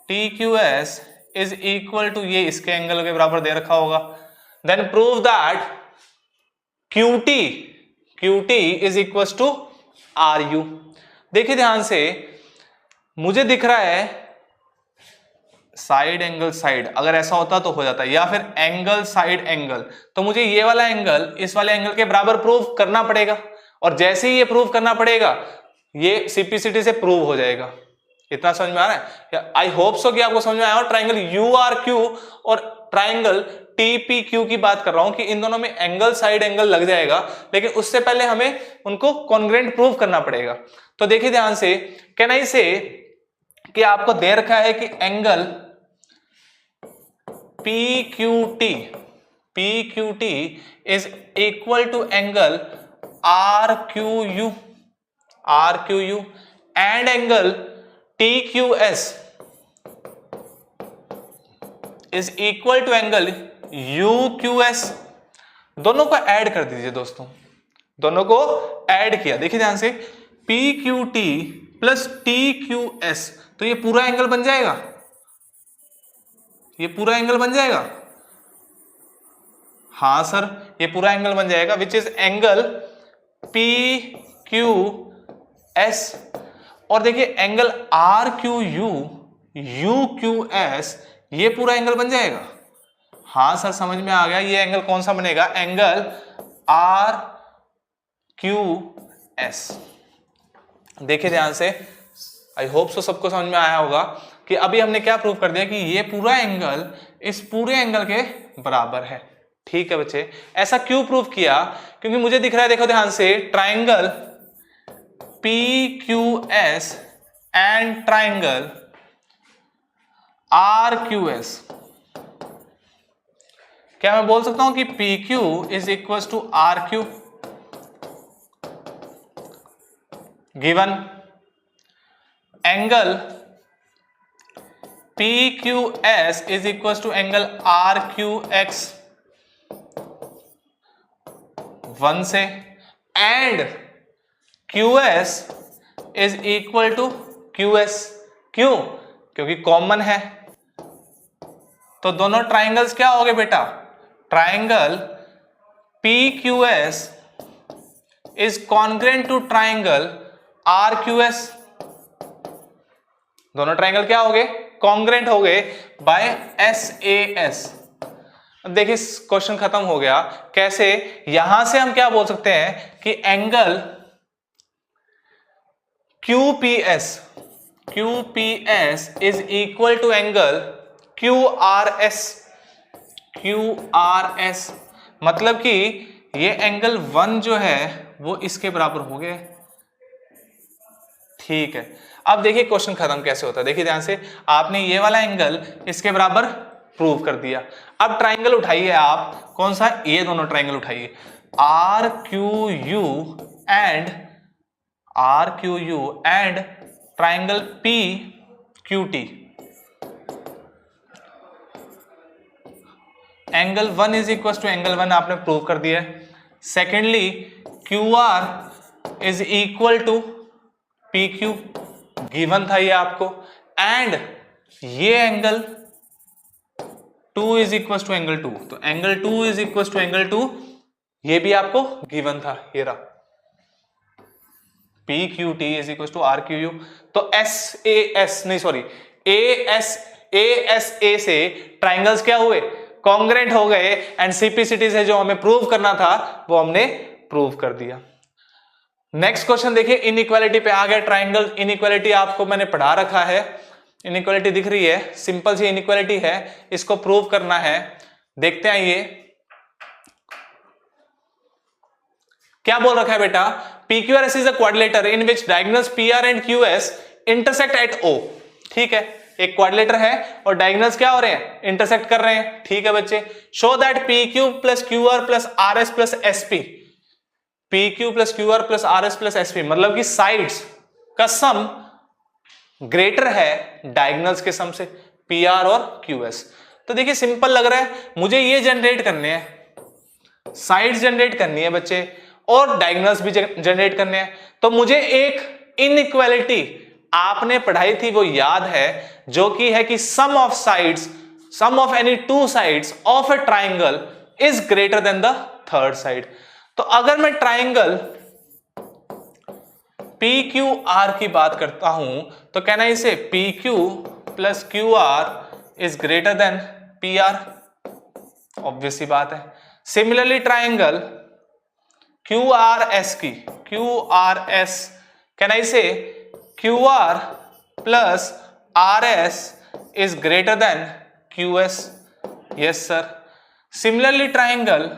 TQS इज इक्वल टू, ये इसके एंगल के बराबर दे रखा होगा। Then prove that QT is equal to RU। देखिए ध्यान से, मुझे दिख रहा है साइड एंगल साइड, अगर ऐसा होता तो हो जाता, या फिर एंगल साइड एंगल, तो मुझे ये वाला एंगल इस वाले एंगल के बराबर प्रूव करना पड़ेगा। और जैसे ही ये प्रूव करना पड़ेगा, ये CPCT से प्रूव हो जाएगा। इतना समझ में आ रहा है? आई होप सो कि आपको समझ में आया। और ट्राइंगल URQ और ट्राइंगल TPQ की बात कर रहा हूं कि इन दोनों में एंगल साइड एंगल लग जाएगा, लेकिन उससे पहले हमें उनको कॉन्ग्रुएंट प्रूव करना पड़ेगा। तो देखिए ध्यान से, कैन आई से कि आपको दे रखा है कि angle PQT is equal to angle RQU and angle TQS is equal to angle UQS। दोनों को ऐड कर दीजिए दोस्तों, दोनों को ऐड किया। देखिए ध्यान से, PQT प्लस TQS, तो ये पूरा एंगल बन जाएगा, ये पूरा एंगल बन जाएगा। हाँ सर, ये पूरा एंगल बन जाएगा, विच इज एंगल PQS। और देखिए एंगल RQU UQS, ये पूरा एंगल बन जाएगा। हाँ सर, समझ में आ गया। ये एंगल कौन सा बनेगा, एंगल RQS। देखिए ध्यान से, आई होप सो सबको समझ में आया होगा कि अभी हमने क्या प्रूव कर दिया कि ये पूरा एंगल इस पूरे एंगल के बराबर है। ठीक है बच्चे, ऐसा क्यों प्रूव किया, क्योंकि मुझे दिख रहा है, देखो ध्यान से, triangle PQS and triangle RQS, क्या मैं बोल सकता हूं कि PQ is equal to RQ given angle PQS is equal to angle RQX 1 से, and QS is equal to QS। क्यों? क्योंकि कॉमन है। तो दोनों ट्राइंगल्स क्या हो गए बेटा, triangle PQS is congruent to triangle RQS। दोनों ट्राइंगल क्या हो गए, कॉन्ग्रुएंट हो गए बाय SAS। अब देखिए क्वेश्चन खत्म हो गया। कैसे? यहां से हम क्या बोल सकते हैं कि angle QPS is equal to angle QRS। मतलब कि ये एंगल 1 जो है वो इसके बराबर हो गए। ठीक है, अब देखिए क्वेश्चन खत्म कैसे होता है। देखिए ध्यान से, आपने ये वाला एंगल इसके बराबर प्रूव कर दिया। अब ट्राइंगल उठाइए आप, कौन सा, ये दोनों ट्राइंगल उठाइए, RQU and triangle PQT। Angle 1 is equal to angle 1 आपने प्रूव कर दिया है। Secondly Q R is equal to P Q, given था ये आपको, एंड ये angle 2 is equal to angle 2, तो angle 2 is equal to angle 2 ये भी आपको गिवन था, ये रहा P Q T is equal to R Q U. तो एस ए एस नहीं सॉरी ए एस ए से ट्राइंगल्स क्या हुए, कॉन्ग्रेंट हो गए, एंड सीपीसीटी से जो हमें प्रूव करना था वो हमने प्रूव कर दिया। नेक्स्ट क्वेश्चन देखिए, इनइक्वालिटी पे आ गया ट्राइंगल। इनइक्वालिटी आपको मैंने पढ़ा रखा है, इनइक्वालिटी दिख रही है, सिंपल सी इनइक्वालिटी है, इसको प्रूव करना है। देखते हैं ये क्या बोल रखा है बेटा, PQRS is a quadrilateral in which diagonals PR and QS intersect at O। ठीक है, एक क्वाड्रिलेटर है और डायगोनल्स क्या हो रहे हैं, इंटरसेक्ट कर रहे हैं। ठीक है बच्चे, show that PQ plus QR plus RS plus SP, PQ plus QR plus RS plus SP मतलब कि साइड्स का सम ग्रेटर है डायगोनल्स के सम से, PR और QS। तो देखिए सिंपल लग रहा है, मुझे ये जनरेट करने हैं, साइड्स जनरेट करनी है बच्चे और डायगोनल्स भी जनरेट करने हैं। तो मुझे एक इनइक्वालिटी आपने पढ़ाई थी वो याद है, जो कि है कि sum of sides, sum of any two sides of a triangle is greater than the third side. तो अगर मैं ट्राइंगल PQR की बात करता हूं तो कहना इसे PQ plus QR is greater than PR, obvious सी बात है। सिमिलरली ट्राइंगल QRS की, QRS can I say QR plus RS is greater than QS, yes sir. Similarly triangle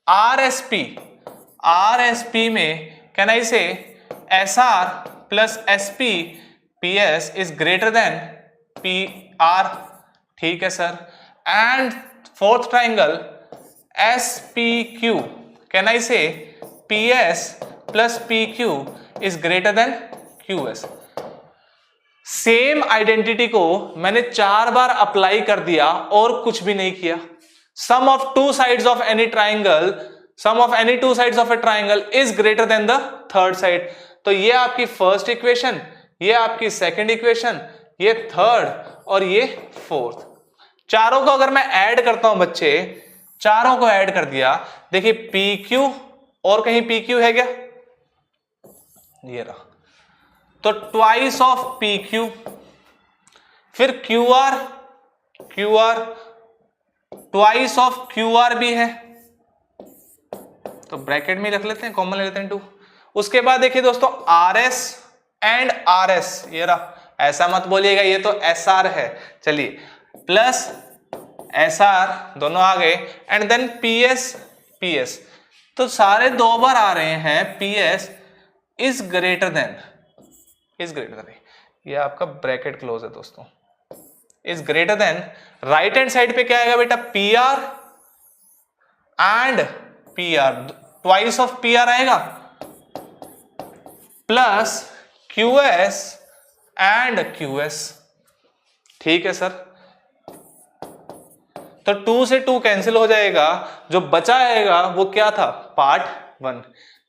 RSP, RSP में can I say SR plus SP PS is greater than PR, ठीक है sir. And fourth triangle SPQ can I say PS plus PQ is greater than QS। Same identity को मैंने 4 बार apply कर दिया और कुछ भी नहीं किया। Sum of two sides of any triangle, sum of any two sides of a triangle is greater than the third side. तो ये आपकी फर्स्ट इक्वेशन, ये आपकी सेकंड इक्वेशन, ये थर्ड और ये फोर्थ। चारों को अगर मैं ऐड करता हूं बच्चे, चारों को ऐड कर दिया, देखिए PQ और कहीं PQ है क्या, ये रहा, तो ट्वाइस ऑफ PQ, फिर QR, QR twice of QR भी है, तो ब्रैकेट में रख लेते हैं, कॉमन ले लेते हैं 2। उसके बाद देखिए दोस्तों RS एंड RS, ये रहा, ऐसा मत बोलिएगा ये तो SR है, चलिए प्लस SR दोनों आ गए, एंड देन PS, PS तो सारे 2 बार आ रहे हैं, PS is greater then, is greater then, ये आपका ब्रैकेट क्लोज है दोस्तों, is greater then. Right hand side पे क्या आएगा बेटा, PR and PR, twice of PR आएगा, प्लस QS एंड QS, ठीक है सर। तो 2 से 2 कैंसिल हो जाएगा, जो बचा आएगा वो क्या था, पार्ट 1।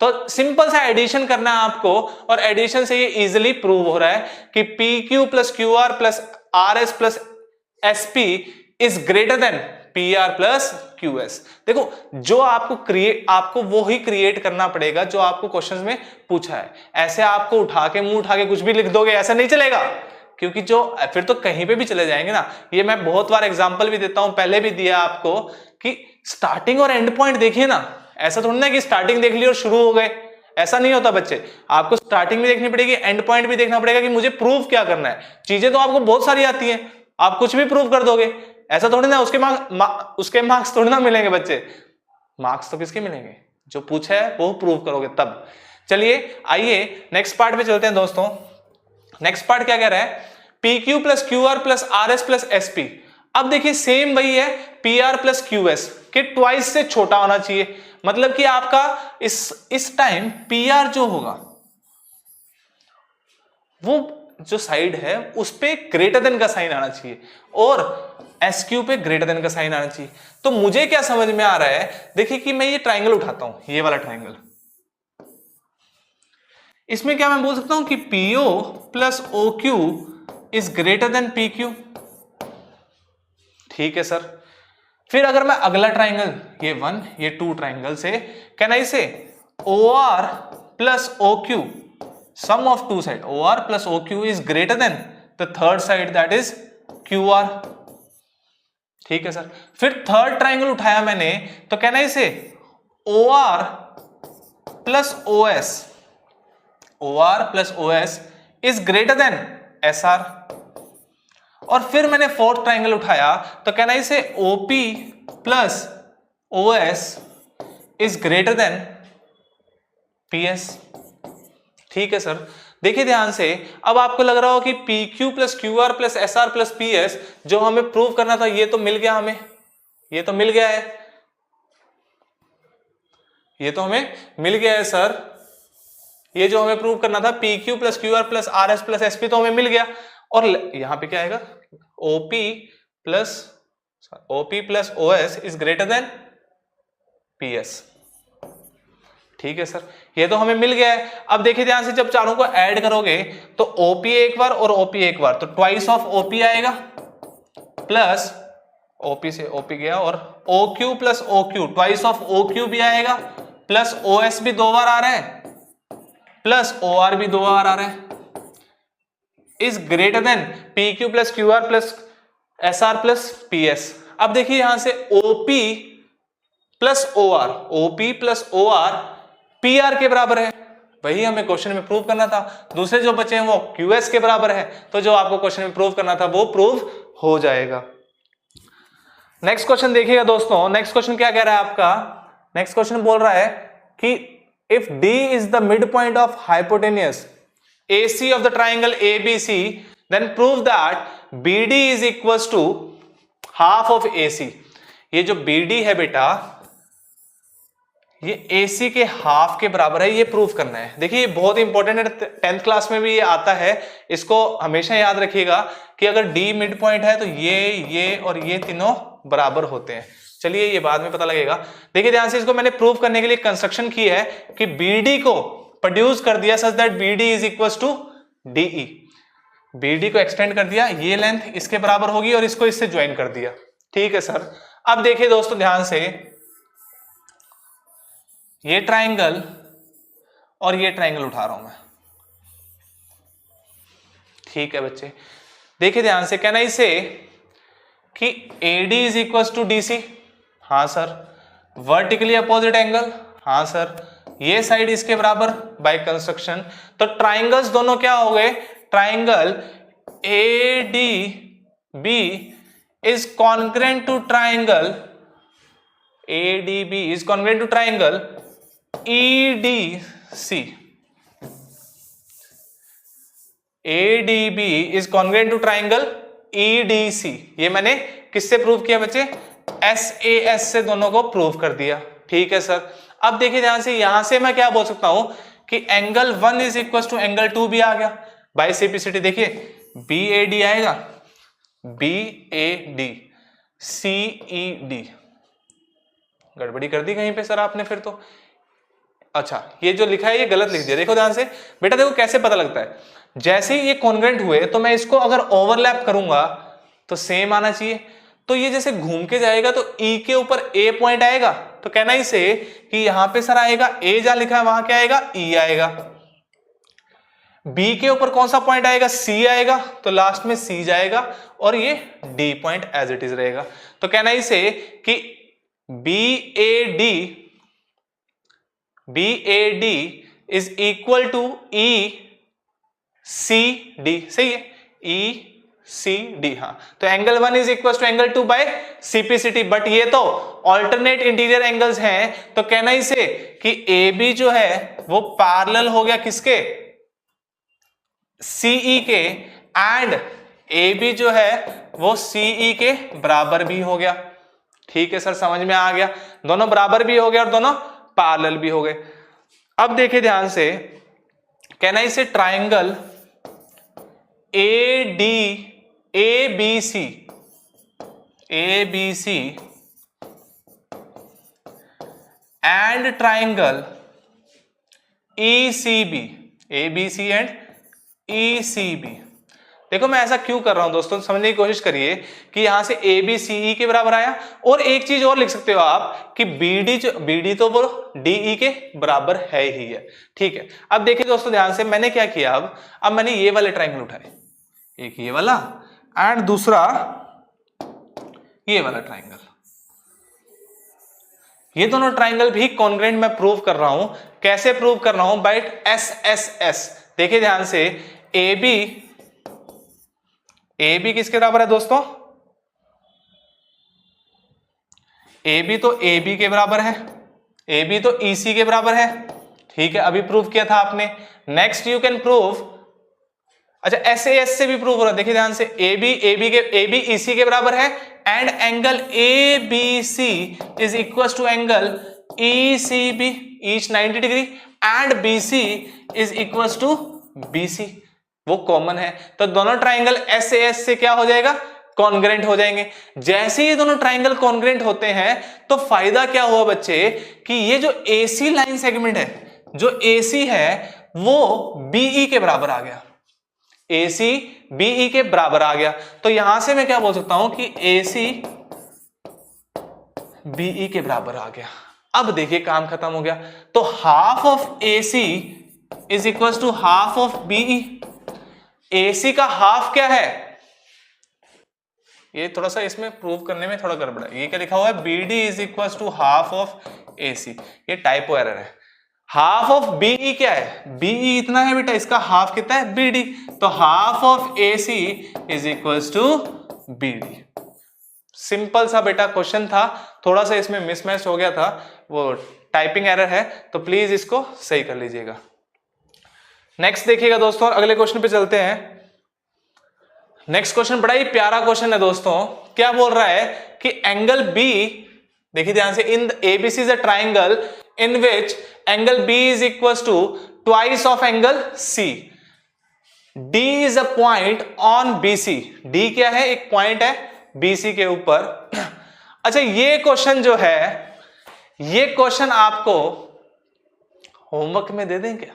तो सिंपल सा एडिशन करना है आपको, और एडिशन से ये इजीली प्रूव हो रहा है कि PQ plus QR plus RS plus SP is greater than PR plus QS। देखो जो आपको वो ही क्रिएट करना पड़ेगा जो आपको क्वेश्चंस में पूछा है। ऐसे आपको मुंह उठा के कुछ भी लिख दोगे, ऐसा नहीं चलेगा, क्योंकि जो फिर तो कहीं पे भी चले जाएंगे ना। ये मैं बहुत बार एग्जांपल भी देता हूं, पहले भी दिया आपको, कि स्टार्टिंग और एंड पॉइंट देखिए ना। ऐसा थोड़ी ना कि स्टार्टिंग देख ली और शुरू हो गए, ऐसा नहीं होता बच्चे। आपको स्टार्टिंग भी देखनी पड़ेगी, एंड पॉइंट भी देखना पड़ेगा कि मुझे प्रूव क्या करना है। चीजें तो आपको बहुत सारी आती हैं, आप कुछ भी प्रूव कर दोगे, ऐसा थोड़ी ना उसके मार्क्स थोड़ी ना मिलेंगे बच्चे। मार्क्स तो किसके मिलेंगे, जो पूछा है वो प्रूव करोगे तब। चलिए आइए नेक्स्ट पार्ट में चलते हैं दोस्तों। नेक्स्ट पार्ट क्या कह रहा है, PQ plus QR plus RS plus SP। अब देखिए सेम वही है, PR प्लस QS के ट्वाइस से छोटा होना चाहिए। मतलब कि आपका इस टाइम PR जो होगा वो जो साइड है उस पे ग्रेटर देन का साइन आना चाहिए और SQ पे ग्रेटर देन का साइन आना चाहिए। तो मुझे क्या समझ में आ रहा है, देखिए कि मैं ये ट्राइंगल उठाता हूं, ये वाला ट्राइंगल, इसमें क्या मैं बोल सकता हूं कि PO plus OQ is greater then PQ। ठीक है सर। फिर अगर मैं अगला ट्राइंगल, ये 1 ये 2 ट्राइंगल से कैन आई से OR plus OQ, sum of two side OR plus OQ is greater than the third side that is QR। ठीक है सर। फिर थर्ड ट्राइंगल उठाया मैंने तो कैन आई से OR plus OS is greater then SR। और फिर मैंने फोर्थ ट्राइंगल उठाया तो कैन आई से OP plus OS is greater then PS। ठीक है सर। देखिए ध्यान से, अब आपको लग रहा हो कि PQ plus QR plus SR plus PS जो हमें प्रूव करना था ये तो मिल गया, हमें ये तो मिल गया है, ये तो हमें मिल गया है सर। ये जो हमें प्रूव करना था PQ plus QR plus RS plus SP तो हमें मिल गया। और यहां पे क्या आएगा, OP plus OS is greater then PS। ठीक है सर, ये तो हमें मिल गया है। अब देखिए ध्यान से, जब चारों को ऐड करोगे तो OP एक बार और OP एक बार, तो ट्वाइस ऑफ OP आएगा, प्लस OP से OP गया, और OQ plus OQ twice of OQ भी आएगा, प्लस OS भी 2 बार आ रहा है, प्लस OR भी 2 बार आ रहा है, is greater then PQ plus QR plus SR plus PS। अब देखिए यहां से OP प्लस OR PR के बराबर है, वही हमें क्वेश्चन में प्रूव करना था। दूसरे जो बचे हैं वो QS के बराबर है, तो जो आपको क्वेश्चन में प्रूव करना था वो प्रूव हो जाएगा। नेक्स्ट क्वेश्चन देखिएगा दोस्तों, नेक्स्ट क्वेश्चन क्या कह रहा है आपका, नेक्स्ट क्वेश्चन बोल रहा है कि if D is the mid point of hypotenuse AC of the triangle ABC, then prove that BD is equals to half of AC। ये जो BD है बेटा, ये AC के हाफ के बराबर है, ये प्रूफ करना है। देखिए ये बहुत इंपॉर्टेंट है, 10th क्लास में भी ये आता है, इसको हमेशा याद रखिएगा कि अगर D मिड पॉइंट है तो ये और ये तीनों बराबर होते हैं। चलिए ये बाद में पता लगेगा। देखिए ध्यान से, इसको मैंने प्रूफ करने के लिए कंस्ट्रक्शन की है कि BD को प्रोड्यूस कर दिया such that BD is equal to DE। BD को एक्सटेंड कर दिया, ये लेंथ इसके बराबर होगी और इसको इससे ज्वाइन कर दिया। ठीक है सर। अब देखिए दोस्तों ध्यान से, ये ट्राइंगल और ये ट्राइंगल उठा रहा हूं मैं। ठीक है बच्चे, देखिए ध्यान से, कैन आई से कि AD is equal to DC। हाँ सर। वर्टिकली अपोजिट एंगल, हाँ सर। ये साइड इसके बराबर बाय कंस्ट्रक्शन, तो ट्राइंगल्स दोनों क्या हो गए, triangle ADB is congruent to triangle ADB is congruent to triangle EDC। ADB is congruent to triangle EDC। ये मैंने किससे प्रूव किया बच्चे, SAS से दोनों को प्रूव कर दिया। ठीक है सर। अब देखिए ध्यान से, यहां से मैं क्या बोल सकता हूं कि angle 1 is equal to angle 2 भी आ गया बाय सिंप्लिसिटी। देखिए BAD आएगा, BAD CED। गड़बड़ी कर दी कहीं पे सर आपने फिर तो। अच्छा, ये जो लिखा है ये गलत लिख दिया। देखो ध्यान से बेटा, देखो कैसे पता लगता है, जैसे ही ये कॉन्ग्रुएंट हुए तो मैं इसको अगर ओवरलैप करूंगा तो सेम आना चाहिए। तो ये जैसे घूम के जाएगा तो E के ऊपर A पॉइंट आएगा, तो कहना ही से कि यहां पे सर आएगा A जहां लिखा है वहां क्या आएगा, E आएगा। B के ऊपर कौन सा पॉइंट आएगा, C आएगा, तो लास्ट में C जाएगा और ये D point as it is रहेगा। तो कहना ही से कि BAD is equal to ECD। सही है, ECD। हाँ, तो angle 1 is equal to angle 2 by simplicity. But ये तो ऑल्टरनेट इंटीरियर एंगल्स हैं, तो कहना ही से कि AB जो है वो पैरेलल हो गया किसके, CE के, एंड AB जो है वो CE के बराबर भी हो गया। ठीक है सर, समझ में आ गया, दोनों बराबर भी हो गए और दोनों पैरेलल भी हो गए। अब देखिए ध्यान से, कहना इसे triangle ABC and triangle ECB, ABC and ECB। देखो मैं ऐसा क्यों कर रहा हूं दोस्तों, समझने की कोशिश करिए कि यहां से ABCE के बराबर आया, और एक चीज और लिख सकते हो आप कि BD तो वो DE के बराबर है ही है। ठीक है, अब देखिए दोस्तों ध्यान से, मैंने क्या किया, अब मैंने ये वाले ट्राइंगल उठाए, एक ये वाला एंड दूसरा ये वाला ट्राइंगल। ये दोनों ट्राइंगल भी कॉन्ग्रुएंट मैं प्रूव कर रहा हूं। कैसे प्रूव कर रहा हूं? By SSS। देखिए ध्यान से, AB किसके बराबर है दोस्तों? AB तो AB के बराबर है, AB तो EC के बराबर है। ठीक है, अभी प्रूव किया था आपने। नेक्स्ट यू कैन प्रूव, अच्छा SAS से भी प्रूव हो रहा है। देखिए ध्यान से, AB EC के बराबर है and angle ABC is equal to angle ECB, each 90 degree, and BC is equal to BC, वो कॉमन है। तो दोनों ट्राइंगल SAS से क्या हो जाएगा? कॉन्ग्रुएंट हो जाएंगे। जैसे ही दोनों ट्राइंगल कॉन्ग्रुएंट होते हैं तो फायदा क्या हुआ बच्चे, कि ये जो AC लाइन सेगमेंट है, जो AC है वो BE के बराबर आ गया, AC BE के बराबर आ गया। तो यहां से मैं क्या बोल सकता हूं कि AC BE के बराबर आ गया। अब देखिए काम खत्म हो गया। तो half of AC is equal to half of BE। AC का हाफ क्या है? ये थोड़ा सा इसमें प्रूव करने में थोड़ा गड़बड़ है। ये क्या लिखा हुआ है? BD is equal to half of AC। ये टाइपो एरर है। हाफ ऑफ BE क्या है? BE इतना है बेटा, इसका हाफ कितना है? BD। तो half of AC is equal to BD। Simple सा बेटा क्वेश्चन था, थोड़ा सा इसमें मिसमैच हो गया था, वो टाइपिंग एरर है, तो प्लीज इसको सही कर लीजिएगा। नेक्स्ट देखिएगा दोस्तों, अगले क्वेश्चन पे चलते हैं। नेक्स्ट क्वेश्चन बड़ा ही प्यारा क्वेश्चन है दोस्तों। क्या बोल रहा है कि एंगल B, देखिए ध्यान से, in ABC is a triangle in which angle B is equal to twice of angle C। D is a point on BC। D क्या है? एक पॉइंट है BC के ऊपर। अच्छा, ये क्वेश्चन जो है, ये क्वेश्चन आपको होमवर्क में दे दें क्या?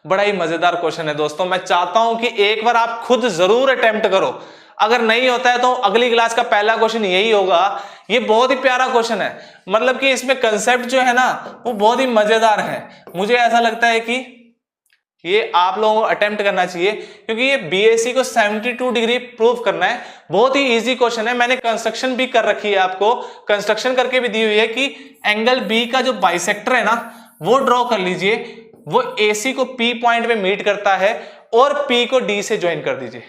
बड़ा ही मजेदार क्वेश्चन है दोस्तों। मैं चाहता हूं कि एक बार आप खुद जरूर अटेम्प्ट करो। अगर नहीं होता है तो अगली क्लास का पहला क्वेश्चन यही होगा। ये बहुत ही प्यारा क्वेश्चन है, मतलब कि इसमें कंसेप्ट जो है ना वो बहुत ही मजेदार है। मुझे ऐसा लगता है कि ये आप लोगों को अटेम्प्ट करना चाहिए, क्योंकि ये BAC को 72 डिग्री प्रूव करना है। बहुत ही इजी क्वेश्चन है। मैंने कंस्ट्रक्शन भी कर रखी है, आपको कंस्ट्रक्शन करके भी दी हुई है कि एंगल B का जो बाइसेक्टर है ना वो ड्रॉ कर लीजिए। वो AC को P पॉइंट पे मीट करता है और P को D से ज्वाइन कर दीजिए।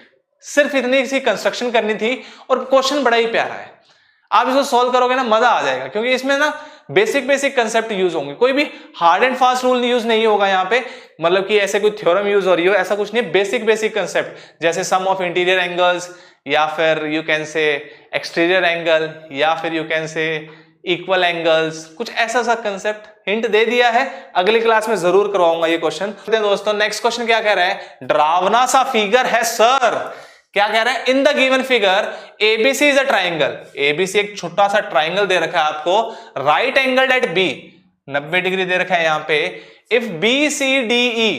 सिर्फ इतनी सी कंस्ट्रक्शन करनी थी और क्वेश्चन बड़ा ही प्यारा है। आप इसको सॉल्व करोगे ना मजा आ जाएगा, क्योंकि इसमें ना बेसिक कंसेप्ट यूज होंगे। कोई भी hard and fast rule use नहीं होगा यहाँ पे, मतलब कि ऐसे कोई थ्योरम यूज हो रही हो, ऐसा कुछ नहीं। बेसिक कंसेप्ट जैसे सम ऑफ इंटीरियर एंगल्स, या फिर यू कैन से एक्सटीरियर एंगल, या फिर यू कैन से इक्वल एंगल्स, कुछ ऐसा सा कंसेप्ट हिंट दे दिया है। अगली क्लास में जरूर करवाऊंगा ये क्वेश्चन। दोस्तों नेक्स्ट क्वेश्चन क्या कह रहा है? डरावना सा फिगर है सर। क्या कह रहा है? In the given figure ABC is a triangle. ABC एक छोटा सा ट्राइंगल दे रखा है आपको, right angle at B, 90 degree दे रखा है यहां पे। If BCDE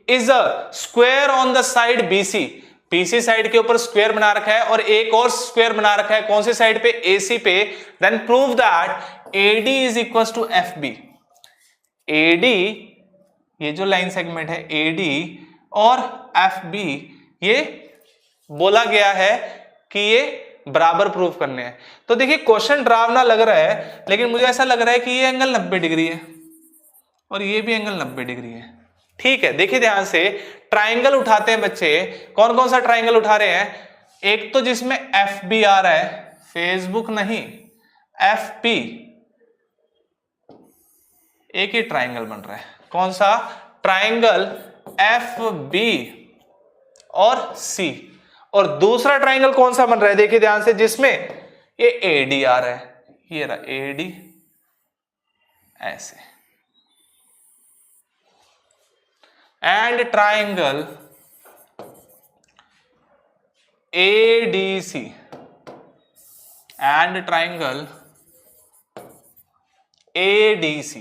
is a square on the side BC side के ऊपर स्क्वायर बना रखा है और एक और स्क्वायर बना रखा है, कौन सी साइड पे? AC पे। Then prove that AD is equal to FB। AD, ये जो लाइन सेगमेंट है AD और FB, ये बोला गया है कि ये बराबर प्रूव करने हैं। तो देखिए क्वेश्चन डरावना लग रहा है, लेकिन मुझे ऐसा लग रहा है कि ये एंगल 90 डिग्री है और ये भी एंगल 90 डिग्री है। ठीक है, देखिए ध्यान से, ट्राइंगल उठाते हैं बच्चे। कौन कौन सा ट्राइंगल उठा रहे हैं? एक तो जिसमें FB आ रहा है, फेसबुक नहीं, FP, एक ही ट्राइंगल बन रहा है। कौन सा? ट्राइंगल FB और C। और दूसरा ट्राइंगल कौन सा बन रहा है? देखिए ध्यान से, जिसमें ये AD आ रहा है, ये रहा AD, ऐसे। And triangle ADC and triangle ADC।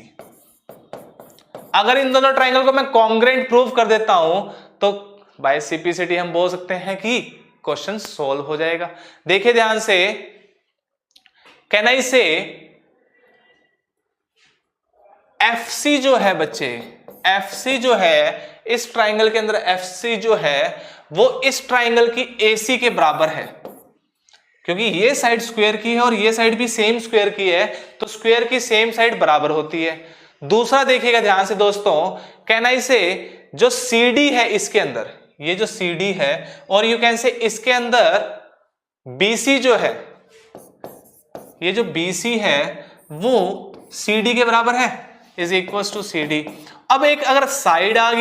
अगर इन दोनों ट्राइंगल को मैं कॉन्ग्रेंट प्रूव कर देता हूं तो बाय सिंपलिसिटी हम बोल सकते हैं कि क्वेश्चन सोल्व हो जाएगा। देखिए ध्यान से, कैन आई से FC जो है बच्चे, FC जो है इस ट्राइंगल के अंदर, FC जो है वो इस ट्राइंगल की AC के बराबर है, क्योंकि ये साइड स्क्वायर की है और ये साइड भी सेम स्क्वायर की है, तो स्क्वायर की सेम साइड बराबर होती है। दूसरा देखिएगा ध्यान से दोस्तों, कैन आई से जो CD है इसके अंदर, ये जो CD है, और यू कैन से इसके अंदर BC जो है, ये जो BC है वो CD के बराबर है, इज इक्वल टू CD। अब एक अगर साइड आ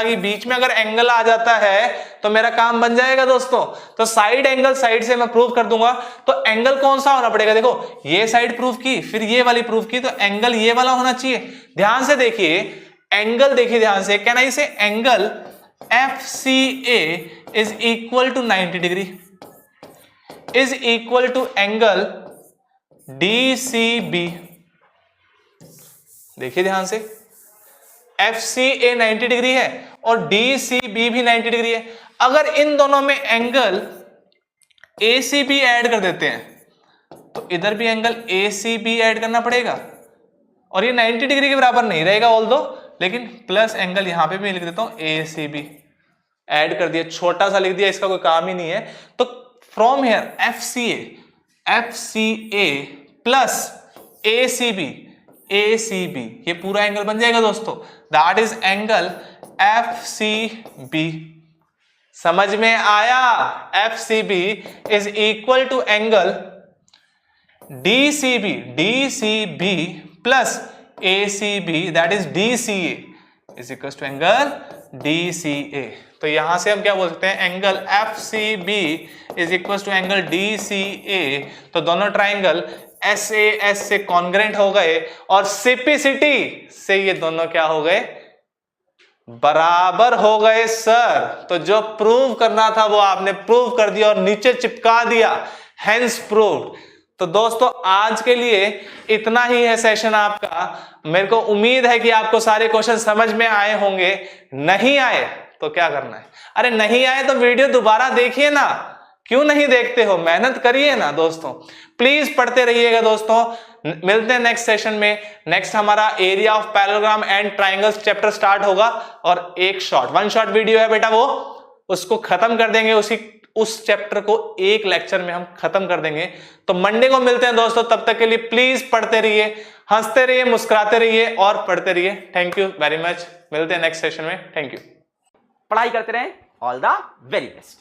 गई बीच में, अगर एंगल आ जाता है तो मेरा काम बन जाएगा दोस्तों। तो साइड एंगल साइड से मैं प्रूव कर दूंगा, तो एंगल कौन सा होना पड़ेगा, देखो ये साइड प्रूव की, फिर ये वाली प्रूव की, तो एंगल ये वाला होना चाहिए। ध्यान से देखिए एंगल, देखिए ध्यान से, can I say angle FCA is equal to 90 degree is equal to angle DCB। देखिए ध्यान से, FCA 90 डिग्री है और DCB भी 90 डिग्री है। अगर इन दोनों में एंगल ACB ऐड कर देते हैं तो इधर भी एंगल ACB ऐड करना पड़ेगा, और ये 90 डिग्री के बराबर नहीं रहेगा ऑल्दो, लेकिन प्लस एंगल यहां पे भी लिख देता हूं ACB ऐड कर दिया, छोटा सा लिख दिया, इसका कोई काम ही नहीं है। तो from here FCA plus ACB ये पूरा एंगल बन जाएगा दोस्तों, दैट इज एंगल FCB। समझ में आया? FCB is equal to angle DCB plus ACB, that is DCA is equal to angle DCA। तो यहां से हम क्या बोल सकते हैं, एंगल FCB is equal to angle DCA। तो दोनों ट्राइंगल SAS से कॉन्ग्रेंट हो गए और सिंपलिसिटी से ये दोनों क्या हो गए, बराबर हो गए सर। तो जो प्रूव करना था वो आपने प्रूव कर दिया और नीचे चिपका दिया, हेंस प्रूव्ड। तो दोस्तों आज के लिए इतना ही है सेशन आपका। मेरे को उम्मीद है कि आपको सारे क्वेश्चन समझ में आए होंगे। नहीं आए तो क्या करना है, अरे नहीं आए तो वीडियो दोबारा देखिए ना, क्यों नहीं देखते हो, मेहनत करिए ना दोस्तों। प्लीज पढ़ते रहिएगा दोस्तों। मिलते हैं नेक्स्ट सेशन में। नेक्स्ट हमारा area of parallelogram and triangles chapter start होगा, और एक वन शॉट वीडियो है बेटा, वो उसको खत्म कर देंगे, उस चैप्टर को एक लेक्चर में हम खत्म कर देंगे। तो मंडे को मिलते हैं दोस्तों, तब तक के लिए प्लीज पढ़ते रहिए, हंसते रहिए, मुस्कुराते रहिए और पढ़ते रहिए। Thank you very much. मिलते हैं नेक्स्ट सेशन में। Thank you. पढ़ाई करते रहें। All the very best.